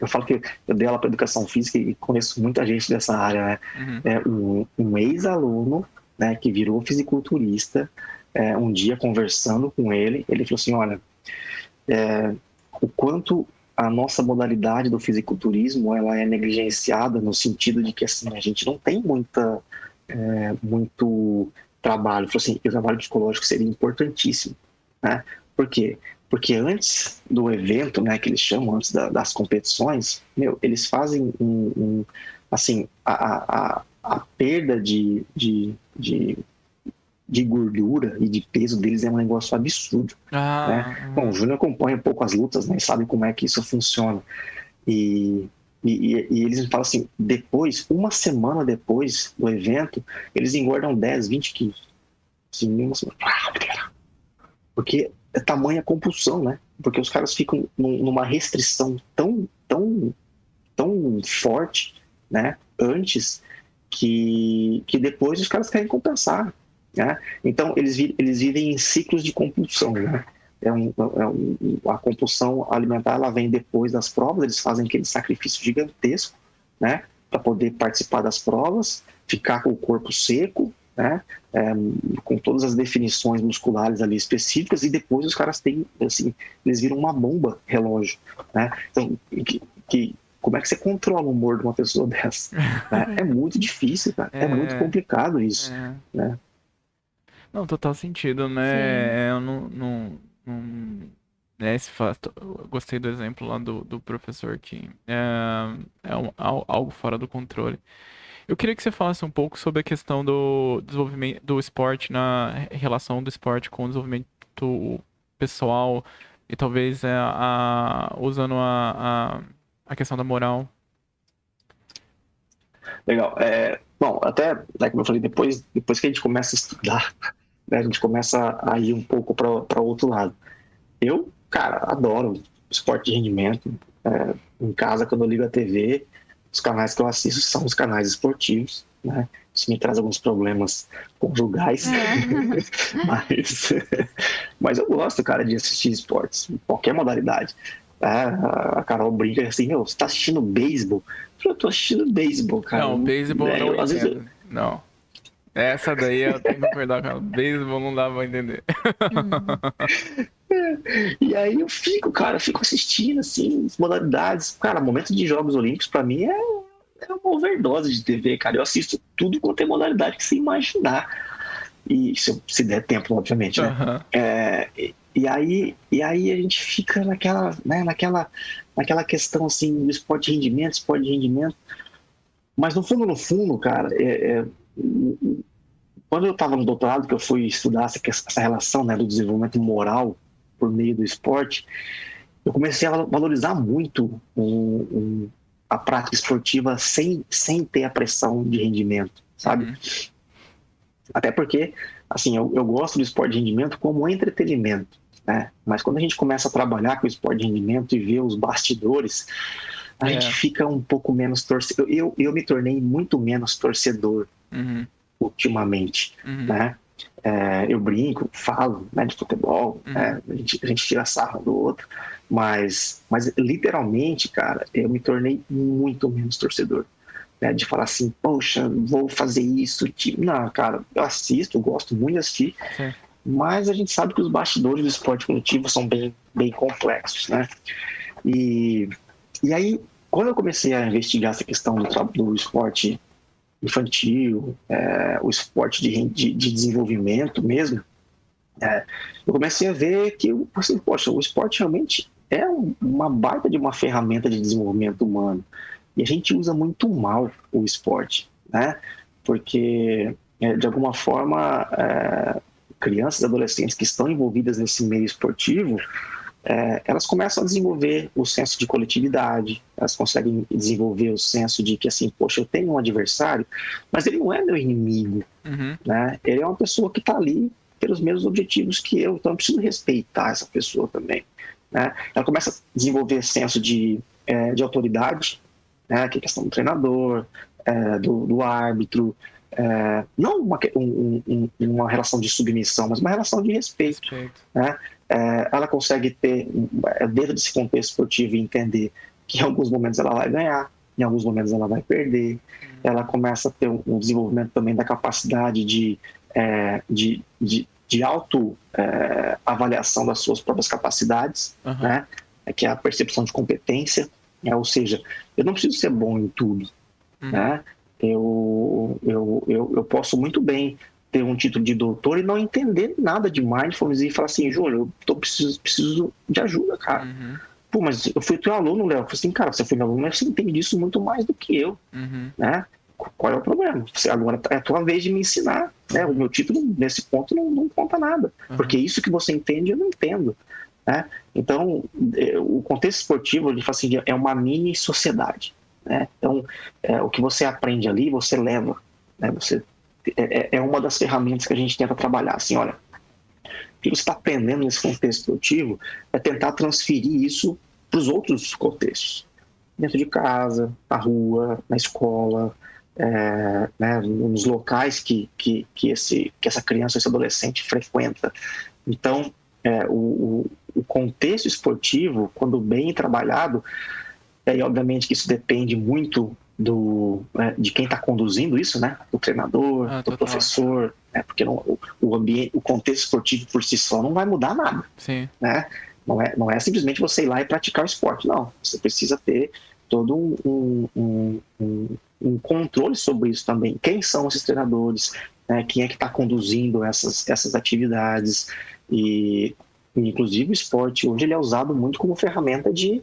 eu falo que eu dei aula para educação física e conheço muita gente dessa área, né? Um ex-aluno, né, que virou fisiculturista, um dia conversando com ele falou assim, olha, o quanto a nossa modalidade do fisiculturismo ela é negligenciada no sentido de que, assim, a gente não tem muito trabalho. Ele falou assim, o trabalho psicológico seria importantíssimo, né? Por quê? Porque antes do evento, né, que eles chamam, antes das competições, eles fazem assim, a perda de gordura e de peso deles é um negócio absurdo, né? Bom, o Júnior acompanha um pouco as lutas, né, e sabe como é que isso funciona. E eles falam assim, depois, uma semana depois do evento, eles engordam 10, 20 quilos. Assim, uma semana. Porque é tamanha compulsão, né? Porque os caras ficam numa restrição tão forte, né, antes, que depois os caras querem compensar, né? Então, eles vivem em ciclos de compulsão, né? A compulsão alimentar, ela vem depois das provas, eles fazem aquele sacrifício gigantesco, né, para poder participar das provas, ficar com o corpo seco, né, com todas as definições musculares ali específicas, e depois os caras têm, assim, eles viram uma bomba relógio, né? Então, como é que você controla o humor de uma pessoa dessa? Né? É muito difícil, cara. É muito complicado isso. Né? Não, total sentido, né? Eu não, né, esse fato, eu gostei do exemplo lá do professor que algo fora do controle. Eu queria que você falasse um pouco sobre a questão do desenvolvimento do esporte, na relação do esporte com o desenvolvimento pessoal e talvez usando a questão da moral. Legal. Bom, até, né, como eu falei, depois que a gente começa a estudar, né, a gente começa a ir um pouco para outro lado. Eu, cara, adoro esporte de rendimento. Em casa, quando eu ligo a TV, os canais que eu assisto são os canais esportivos, né? Isso me traz alguns problemas conjugais, mas eu gosto, cara, de assistir esportes, em qualquer modalidade. A Carol brinca assim, meu, você tá assistindo beisebol? Eu tô assistindo beisebol, cara. Não, beisebol não entendo. Não. Essa daí eu tenho que concordar com ela. Beisebol não dá pra entender. E aí eu fico assistindo, assim, as modalidades. Cara, momento de Jogos Olímpicos, pra mim, é uma overdose de TV, cara. Eu assisto tudo quanto é modalidade que você imaginar. E se der tempo, obviamente, né? E aí a gente fica naquela questão, assim, do esporte de rendimento. Mas no fundo, cara, quando eu estava no doutorado, que eu fui estudar essa relação, né, do desenvolvimento moral por meio do esporte, eu comecei a valorizar muito a prática esportiva sem ter a pressão de rendimento, sabe? Até porque, assim, eu gosto do esporte de rendimento como entretenimento, né? Mas quando a gente começa a trabalhar com o esporte de rendimento e ver os bastidores, a gente fica um pouco menos torcedor. Eu me tornei muito menos torcedor ultimamente, né? Eu brinco, falo, né, de futebol, a gente tira sarro do outro, mas literalmente, cara, eu me tornei muito menos torcedor, né, de falar assim, poxa, vou fazer isso, não, cara, eu assisto, eu gosto muito de assistir, mas a gente sabe que os bastidores do esporte coletivo são bem, bem complexos, né? E aí, quando eu comecei a investigar essa questão do esporte infantil, o esporte de desenvolvimento mesmo, eu comecei a ver que, assim, poxa, o esporte realmente é uma baita de uma ferramenta de desenvolvimento humano. E a gente usa muito mal o esporte, né? Porque, de alguma forma, crianças e adolescentes que estão envolvidas nesse meio esportivo, elas começam a desenvolver o senso de coletividade, elas conseguem desenvolver o senso de que, assim, poxa, eu tenho um adversário, mas ele não é meu inimigo, né? Ele é uma pessoa que está ali pelos mesmos objetivos que eu, então eu preciso respeitar essa pessoa também, né? Ela começa a desenvolver senso de autoridade, né? Que é a questão do treinador, do árbitro, não uma relação de submissão, mas uma relação de respeito. Né? Ela consegue ter, dentro desse contexto esportivo, entender que em alguns momentos ela vai ganhar, em alguns momentos ela vai perder. Ela começa a ter um desenvolvimento também da capacidade de autoavaliação das suas próprias capacidades, né? Que é a percepção de competência, ou seja, eu não preciso ser bom em tudo, né? Eu posso muito bem ter um título de doutor e não entender nada de mindfulness e falar assim, Júlio, eu preciso de ajuda, cara. Pô, mas eu fui teu aluno, Léo. Eu falei assim, cara, você foi meu aluno, mas você entende disso muito mais do que eu, né? Qual é o problema? Você agora é a tua vez de me ensinar, né? O meu título, nesse ponto, não conta nada, porque isso que você entende, eu não entendo, né? Então, o contexto esportivo, ele fala assim, é uma mini sociedade, né? Então, o que você aprende ali, você leva, né? É uma das ferramentas que a gente tenta trabalhar, assim, olha, o que você está aprendendo nesse contexto esportivo é tentar transferir isso para os outros contextos, dentro de casa, na rua, na escola, né, nos locais que essa criança, esse adolescente frequenta. Então, o contexto esportivo, quando bem trabalhado, e obviamente que isso depende muito de quem está conduzindo isso, né? Do treinador, do professor, né? Porque o contexto esportivo por si só não vai mudar nada. Sim. Né? Não é simplesmente você ir lá e praticar o esporte, não. Você precisa ter todo um controle sobre isso também. Quem são esses treinadores? Né? Quem é que está conduzindo essas atividades? E, inclusive, o esporte hoje ele é usado muito como ferramenta de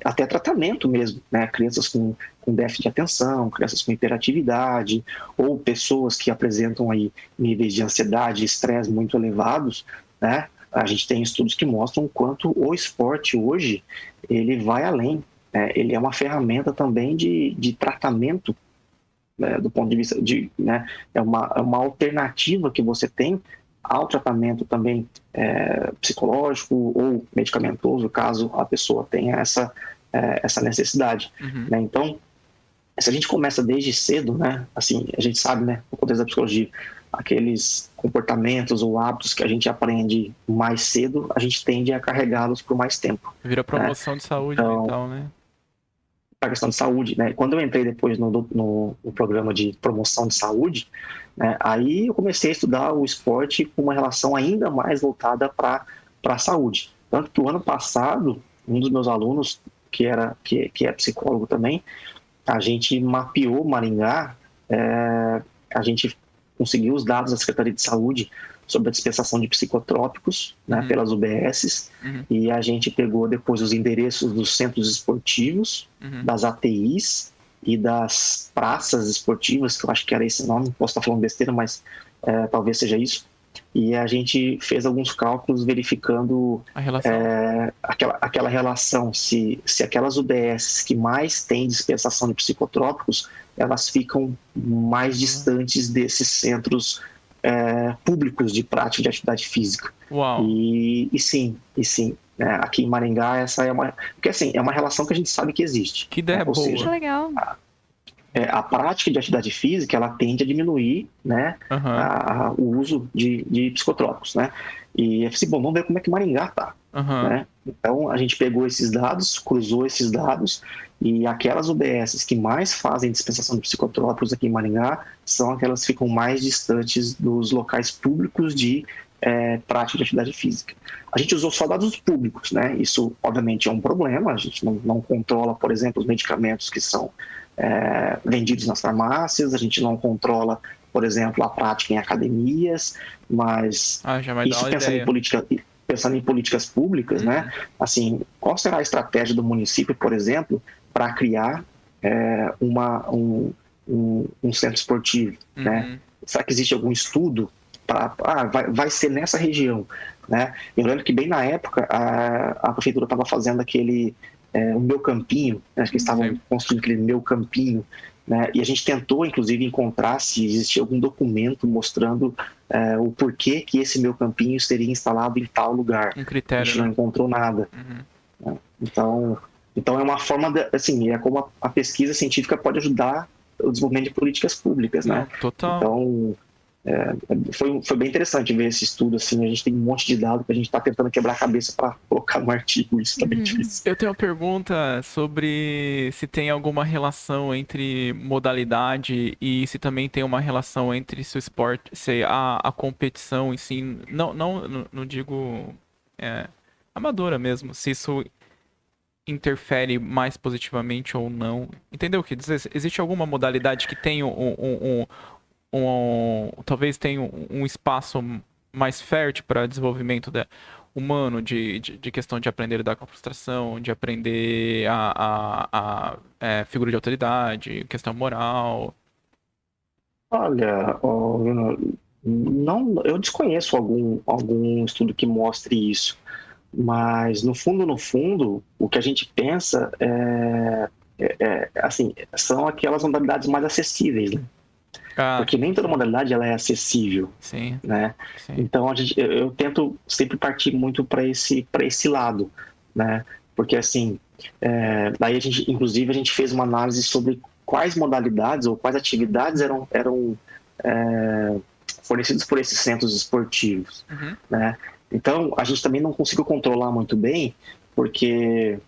até tratamento mesmo, né? Crianças com déficit de atenção, crianças com hiperatividade, ou pessoas que apresentam aí níveis de ansiedade e estresse muito elevados, né? A gente tem estudos que mostram o quanto o esporte hoje ele vai além, né? Ele é uma ferramenta também de tratamento, né? Do ponto de vista né? É uma alternativa que você tem ao tratamento também psicológico ou medicamentoso, caso a pessoa tenha essa necessidade. Uhum. Né? Então, se a gente começa desde cedo, né? Assim, a gente sabe, né, no contexto da psicologia, aqueles comportamentos ou hábitos que a gente aprende mais cedo, a gente tende a carregá-los por mais tempo. Vira promoção de saúde mental, né? A questão de saúde, né? Quando eu entrei depois no programa de promoção de saúde, né, aí eu comecei a estudar o esporte com uma relação ainda mais voltada para a saúde. Tanto que o ano passado, um dos meus alunos, que é psicólogo também, a gente mapeou Maringá, a gente conseguiu os dados da Secretaria de Saúde sobre a dispensação de psicotrópicos, né, pelas UBSs, e a gente pegou depois os endereços dos centros esportivos, das ATIs e das praças esportivas, que eu acho que era esse nome, posso estar falando besteira, mas talvez seja isso, e a gente fez alguns cálculos verificando a relação. Aquela relação, se aquelas UBSs que mais têm dispensação de psicotrópicos, elas ficam mais distantes desses centros públicos de prática de atividade física. Uau. E sim, aqui em Maringá essa porque assim, é uma relação que a gente sabe que existe. Que ideia boa. Seja, que legal. A prática de atividade física, ela tende a diminuir, né, o uso de psicotrópicos, né? E assim, bom, vamos ver como é que Maringá tá, né? Então a gente pegou esses dados, cruzou esses dados, e aquelas UBSs que mais fazem dispensação de psicotrópicos aqui em Maringá são aquelas que ficam mais distantes dos locais públicos de prática de atividade física. A gente usou só dados públicos, né? Isso obviamente é um problema, a gente não controla, por exemplo, os medicamentos que são vendidos nas farmácias, a gente não controla, por exemplo, a prática em academias, mas já vai isso dar uma pensando em políticas públicas, né? Assim, qual será a estratégia do município, por exemplo, para criar um centro esportivo, né? Será que existe algum estudo para vai ser nessa região, né? Eu lembro que bem na época a prefeitura estava fazendo o meu campinho, né? Acho que eles estavam construindo aquele meu campinho, né? E a gente tentou, inclusive, encontrar se existia algum documento mostrando o porquê que esse meu campinho seria instalado em tal lugar. Um critério, a gente não encontrou nada. Né? Então é uma forma assim, é como a pesquisa científica pode ajudar o desenvolvimento de políticas públicas, né? Total. Então foi bem interessante ver esse estudo, assim, a gente tem um monte de dados que a gente está tentando quebrar a cabeça para colocar no artigo, isso tá bem difícil. Eu tenho uma pergunta sobre se tem alguma relação entre modalidade e se também tem uma relação entre se o esporte, se a competição em si, não digo amadora mesmo, se isso interfere mais positivamente ou não. Entendeu o que dizer? Existe alguma modalidade que tem talvez tenha um espaço mais fértil para desenvolvimento humano, de questão de aprender a lidar com a frustração, de aprender a figura de autoridade, questão moral? Olha, não, eu desconheço algum estudo que mostre isso, mas no fundo, o que a gente pensa assim, são aquelas modalidades mais acessíveis, né? Porque nem toda modalidade ela é acessível. Sim. Né? Sim. Então eu tento sempre partir muito para esse lado, né? Porque assim, daí inclusive a gente fez uma análise sobre quais modalidades ou quais atividades eram fornecidas por esses centros esportivos, né? Então a gente também não conseguiu controlar muito bem, porque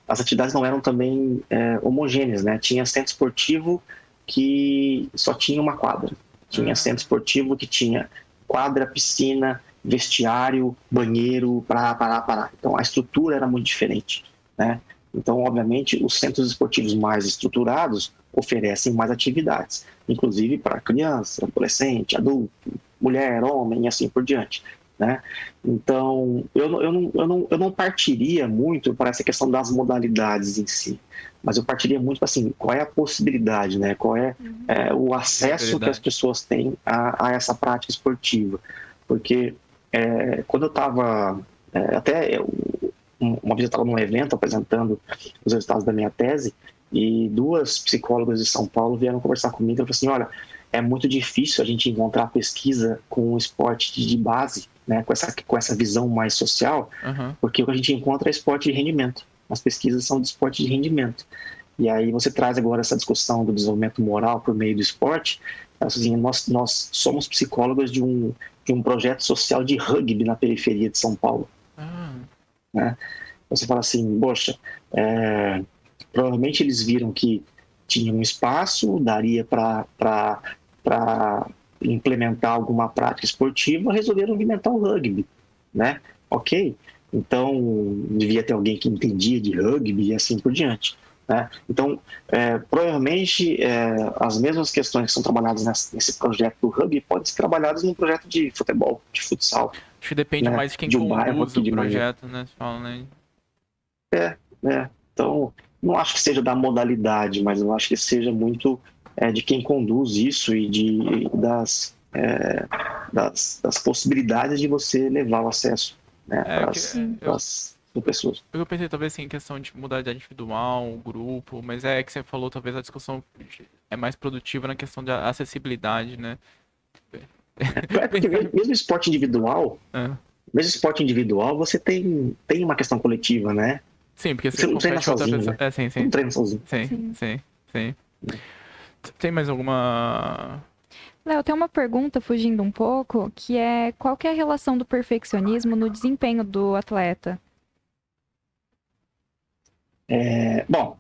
as atividades não eram também homogêneas, né? Tinha centro esportivo que só tinha uma quadra. Tinha centro esportivo que tinha quadra, piscina, vestiário, banheiro, pará. Então a estrutura era muito diferente, né? Então, obviamente, os centros esportivos mais estruturados oferecem mais atividades, inclusive para criança, adolescente, adulto, mulher, homem e assim por diante, né? Então, eu não partiria muito para essa questão das modalidades em si, mas eu partiria muito para assim, qual é a possibilidade, né? Qual é, o acesso que as pessoas têm a essa prática esportiva. Porque quando eu estava, uma vez eu estava num evento apresentando os resultados da minha tese, e 2 psicólogas de São Paulo vieram conversar comigo e falaram assim, olha, é muito difícil a gente encontrar pesquisa com o esporte de base, né, com essa visão mais social, porque o que a gente encontra é esporte de rendimento. As pesquisas são de esporte de rendimento. E aí você traz agora essa discussão do desenvolvimento moral por meio do esporte. Assim, nós somos psicólogos de um projeto social de rugby na periferia de São Paulo. Né? Você fala assim, poxa, provavelmente eles viram que tinha um espaço, daria para implementar alguma prática esportiva, resolveram inventar o rugby, né? Ok, então devia ter alguém que entendia de rugby e assim por diante, né? Então, provavelmente as mesmas questões que são trabalhadas nesse projeto do rugby podem ser trabalhadas num projeto de futebol, de futsal. Acho que depende, né, mais de quem conduz o projeto, né? Fala, né? Então, não acho que seja da modalidade, mas eu acho que seja muito de quem conduz isso e das possibilidades de você levar o acesso, né, para as pessoas. Eu pensei talvez assim, em questão de modalidade individual, grupo, mas que você falou, talvez a discussão é mais produtiva na questão da acessibilidade, né? Porque mesmo esporte individual, você tem uma questão coletiva, né? Sim, porque você não treina sozinho, né? Sim. Não treina sozinho. Sim. Tem mais alguma... Léo, tem uma pergunta, fugindo um pouco, que é qual que é a relação do perfeccionismo no desempenho do atleta? Bom,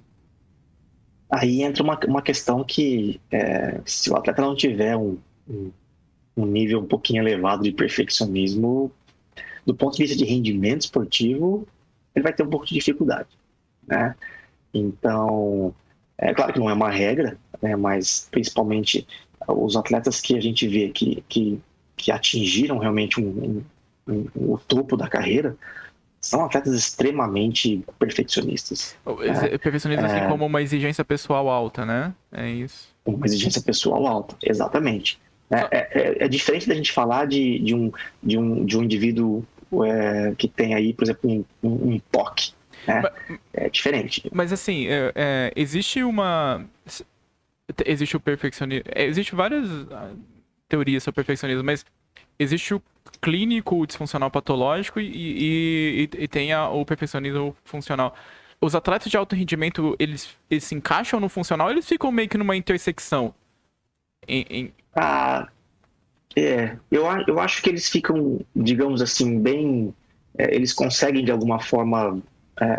aí entra uma questão que se o atleta não tiver um nível um pouquinho elevado de perfeccionismo, do ponto de vista de rendimento esportivo, ele vai ter um pouco de dificuldade, né? Então, é claro que não é uma regra, né, mas principalmente os atletas que a gente vê que atingiram realmente o topo da carreira são atletas extremamente perfeccionistas. Perfeccionismo assim como uma exigência pessoal alta, né? É isso. Uma exigência pessoal alta, exatamente. É diferente da gente falar de um indivíduo que tem aí, por exemplo, um TOC. Né? É diferente. Mas assim, existe o perfeccionismo. Existe várias teorias sobre perfeccionismo, mas existe o clínico, o disfuncional patológico e tem o perfeccionismo funcional. Os atletas de alto rendimento, eles se encaixam no funcional ou eles ficam meio que numa intersecção? Eu acho que eles ficam, digamos assim, bem... eles conseguem, de alguma forma,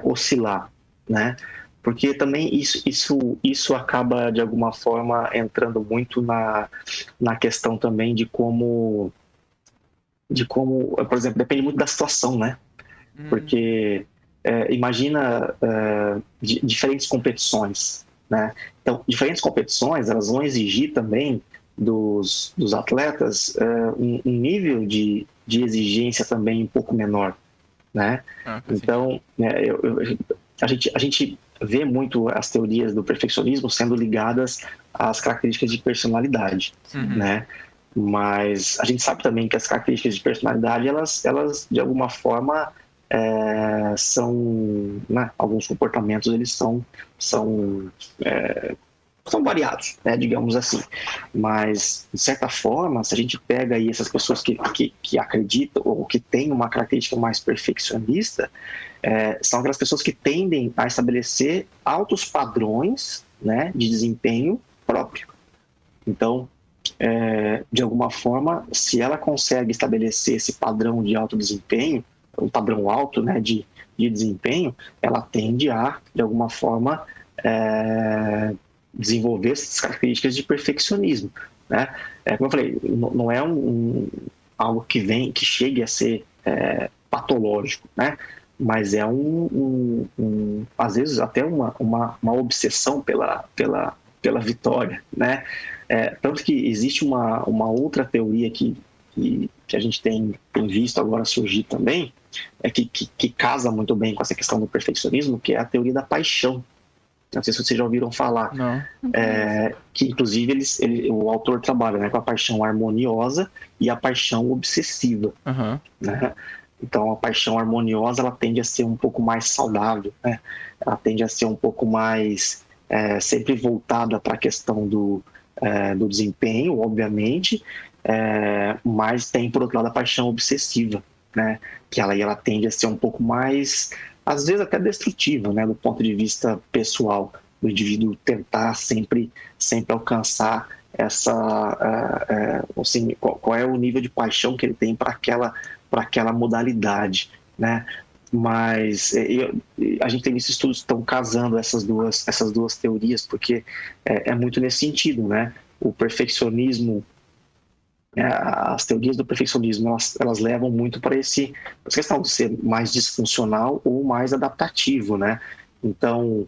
oscilar, né? Porque também isso acaba, de alguma forma, entrando muito na questão também de como, por exemplo, depende muito da situação, né? Porque imagina diferentes competições, né? Então, diferentes competições, elas vão exigir também dos atletas um nível de exigência também um pouco menor, né? Então, a gente vê muito as teorias do perfeccionismo sendo ligadas às características de personalidade, né? Mas a gente sabe também que as características de personalidade, elas de alguma forma são, né? Alguns comportamentos eles são variados, né, digamos assim. Mas, de certa forma, se a gente pega aí essas pessoas que acreditam ou que têm uma característica mais perfeccionista, são aquelas pessoas que tendem a estabelecer altos padrões, né, de desempenho próprio. Então, de alguma forma, se ela consegue estabelecer esse padrão de alto desempenho, um padrão alto, né, de desempenho, ela tende a, de alguma forma, desenvolver essas características de perfeccionismo, né? Como eu falei, não é algo que chegue a ser patológico, né? mas é às vezes até uma obsessão pela vitória, né? Tanto que existe uma outra teoria que a gente tem visto agora surgir também, que casa muito bem com essa questão do perfeccionismo, que é a teoria da paixão. Não sei se vocês já ouviram falar. Não. Que inclusive o autor trabalha, né, com a paixão harmoniosa e a paixão obsessiva. Uhum. Né? Então a paixão harmoniosa ela tende a ser um pouco mais saudável, né? Ela tende a ser um pouco mais sempre voltada para a questão do desempenho, obviamente, mas tem por outro lado a paixão obsessiva, né? Que ela tende a ser um pouco mais, às vezes até destrutiva, né? Do ponto de vista pessoal, do indivíduo tentar sempre alcançar assim, qual é o nível de paixão que ele tem para aquela modalidade, né? Mas a gente tem visto estudos que estão casando essas duas teorias, porque é muito nesse sentido, né? O perfeccionismo, as teorias do perfeccionismo, elas levam muito para essa questão de ser mais disfuncional ou mais adaptativo, né? Então,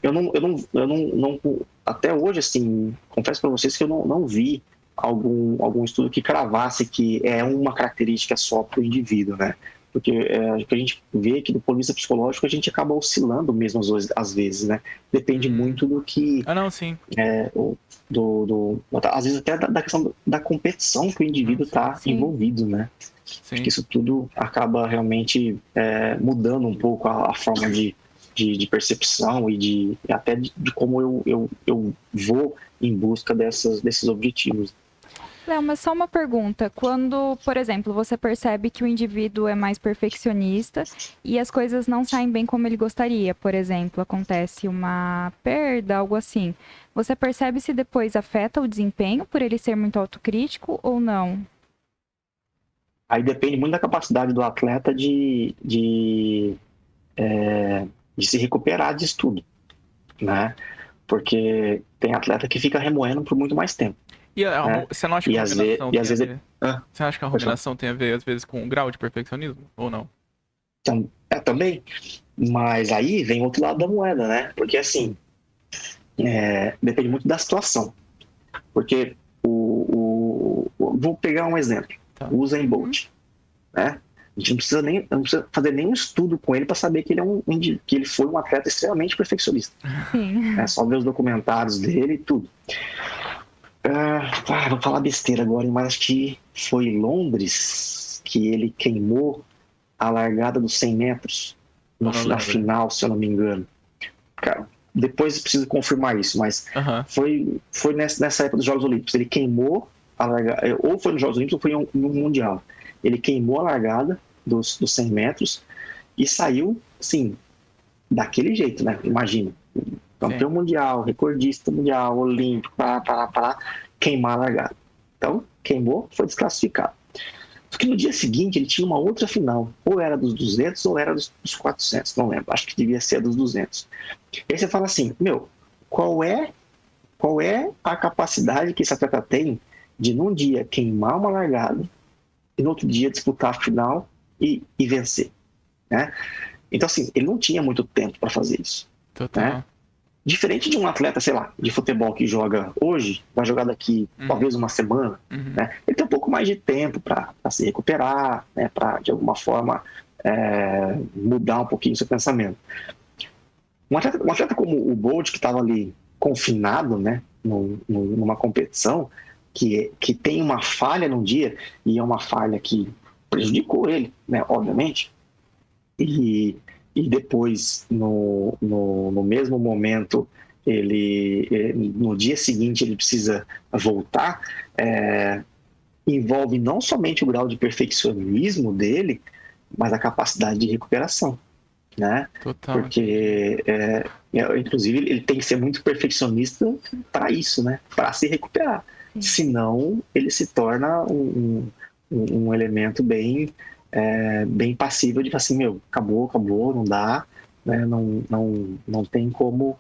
eu não até hoje, assim, confesso para vocês que eu não vi algum estudo que cravasse que é uma característica só para o indivíduo, né? Porque o que a gente vê que do ponto de vista psicológico a gente acaba oscilando mesmo às vezes, né? Depende muito do que... não, sim. Às vezes até da questão da competição que o indivíduo está envolvido, né? Sim. Acho que isso tudo acaba realmente mudando um pouco a forma de percepção e até de como eu vou em busca desses objetivos. Léo, mas só uma pergunta. Quando, por exemplo, você percebe que o indivíduo é mais perfeccionista e as coisas não saem bem como ele gostaria, por exemplo, acontece uma perda, algo assim, você percebe se depois afeta o desempenho por ele ser muito autocrítico ou não? Aí depende muito da capacidade do atleta de se recuperar disso tudo, né? Porque tem atleta que fica remoendo por muito mais tempo. E você não acha que a ruminação tem a ver? Você acha que a ruminação tem a ver, às vezes, com o grau de perfeccionismo, ou não? Também. Mas aí vem outro lado da moeda, né? Porque, assim, depende muito da situação. Porque vou pegar um exemplo. Tá. O Usain Bolt, né? A gente não precisa fazer nenhum estudo com ele para saber que que ele foi um atleta extremamente perfeccionista. Sim. É só ver os documentários dele e tudo. Vou falar besteira agora, mas acho que foi em Londres que ele queimou a largada dos 100 metros na final, se eu não me engano. Cara, depois preciso confirmar isso, mas foi nessa época dos Jogos Olímpicos. Ele queimou a largada, ou foi nos Jogos Olímpicos ou foi no Mundial. Ele queimou a largada dos 100 metros e saiu, assim, daquele jeito, né? Imagina. Campeão mundial, recordista mundial, olímpico, queimar a largada. Então, queimou, foi desclassificado. Porque no dia seguinte ele tinha uma outra final, ou era dos 200 ou era dos 400, não lembro, acho que devia ser dos 200. E aí você fala assim, qual é a capacidade que esse atleta tem de num dia queimar uma largada e no outro dia disputar a final e vencer, né? Então, assim, ele não tinha muito tempo para fazer isso. Total. Né? Diferente de um atleta, sei lá, de futebol que joga hoje, vai jogar daqui talvez uma semana, né? Ele tem um pouco mais de tempo para se recuperar, né? Para, de alguma forma, mudar um pouquinho o seu pensamento. Um atleta como o Bolt, que estava ali confinado, né? Numa competição, que tem uma falha num dia, e é uma falha que prejudicou ele, né? Obviamente, e depois, no mesmo momento, no dia seguinte ele precisa voltar, envolve não somente o grau de perfeccionismo dele, mas a capacidade de recuperação, né? Total. Porque, inclusive, ele tem que ser muito perfeccionista para isso, né? Para se recuperar. Sim. Senão, ele se torna um elemento bem passível de assim, acabou, não dá, né? Não tem como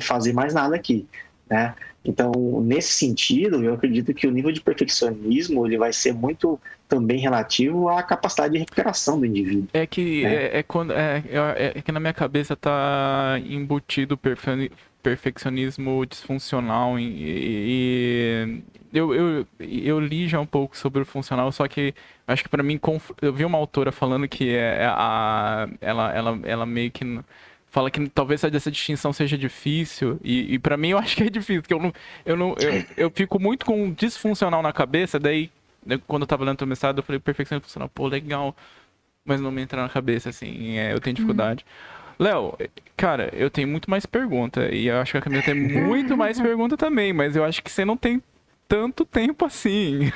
fazer mais nada aqui, né? Então, nesse sentido, eu acredito que o nível de perfeccionismo ele vai ser muito também relativo à capacidade de recuperação do indivíduo. É que né? é que na minha cabeça tá embutido perfeccionismo disfuncional e eu li já um pouco sobre o funcional, só que acho que pra mim eu vi uma autora falando que ela meio que fala que talvez essa distinção seja difícil e para mim eu acho que é difícil, porque eu fico muito com disfuncional na cabeça, daí quando eu tava lendo o mestrado eu falei perfeccionismo funcional, pô, legal, mas não me entra na cabeça, assim, eu tenho dificuldade. Léo, cara, eu tenho muito mais pergunta, e eu acho que a Camila tem muito mais pergunta também, mas eu acho que você não tem tanto tempo assim.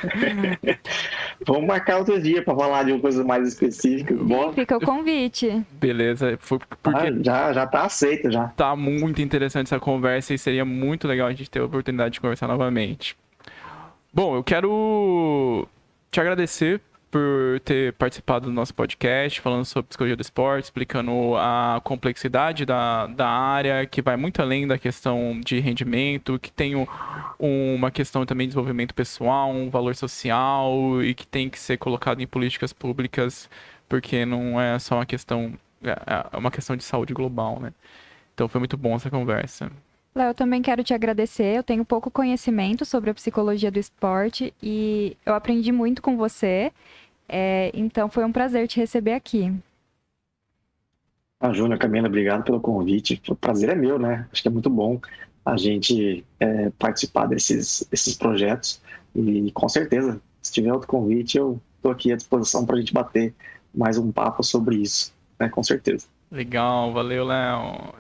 Vamos marcar outro dia para falar de uma coisa mais específica. Sim, Bom, fica o convite. Beleza, foi porque já tá aceito já. tá muito interessante essa conversa e seria muito legal a gente ter a oportunidade de conversar novamente. Bom, eu quero te agradecer por ter participado do nosso podcast, falando sobre psicologia do esporte, explicando a complexidade da área, que vai muito além da questão de rendimento, que tem uma questão também de desenvolvimento pessoal, um valor social e que tem que ser colocado em políticas públicas, porque não é só uma questão, é uma questão de saúde global, né? Então foi muito bom essa conversa. Léo, eu também quero te agradecer. Eu tenho pouco conhecimento sobre a psicologia do esporte e eu aprendi muito com você. Então foi um prazer te receber aqui. Júnior, Camila, obrigado pelo convite. O prazer é meu, né? Acho que é muito bom a gente participar desses projetos e com certeza, se tiver outro convite, eu estou aqui à disposição para a gente bater mais um papo sobre isso, né? Com certeza. Legal, valeu, Léo.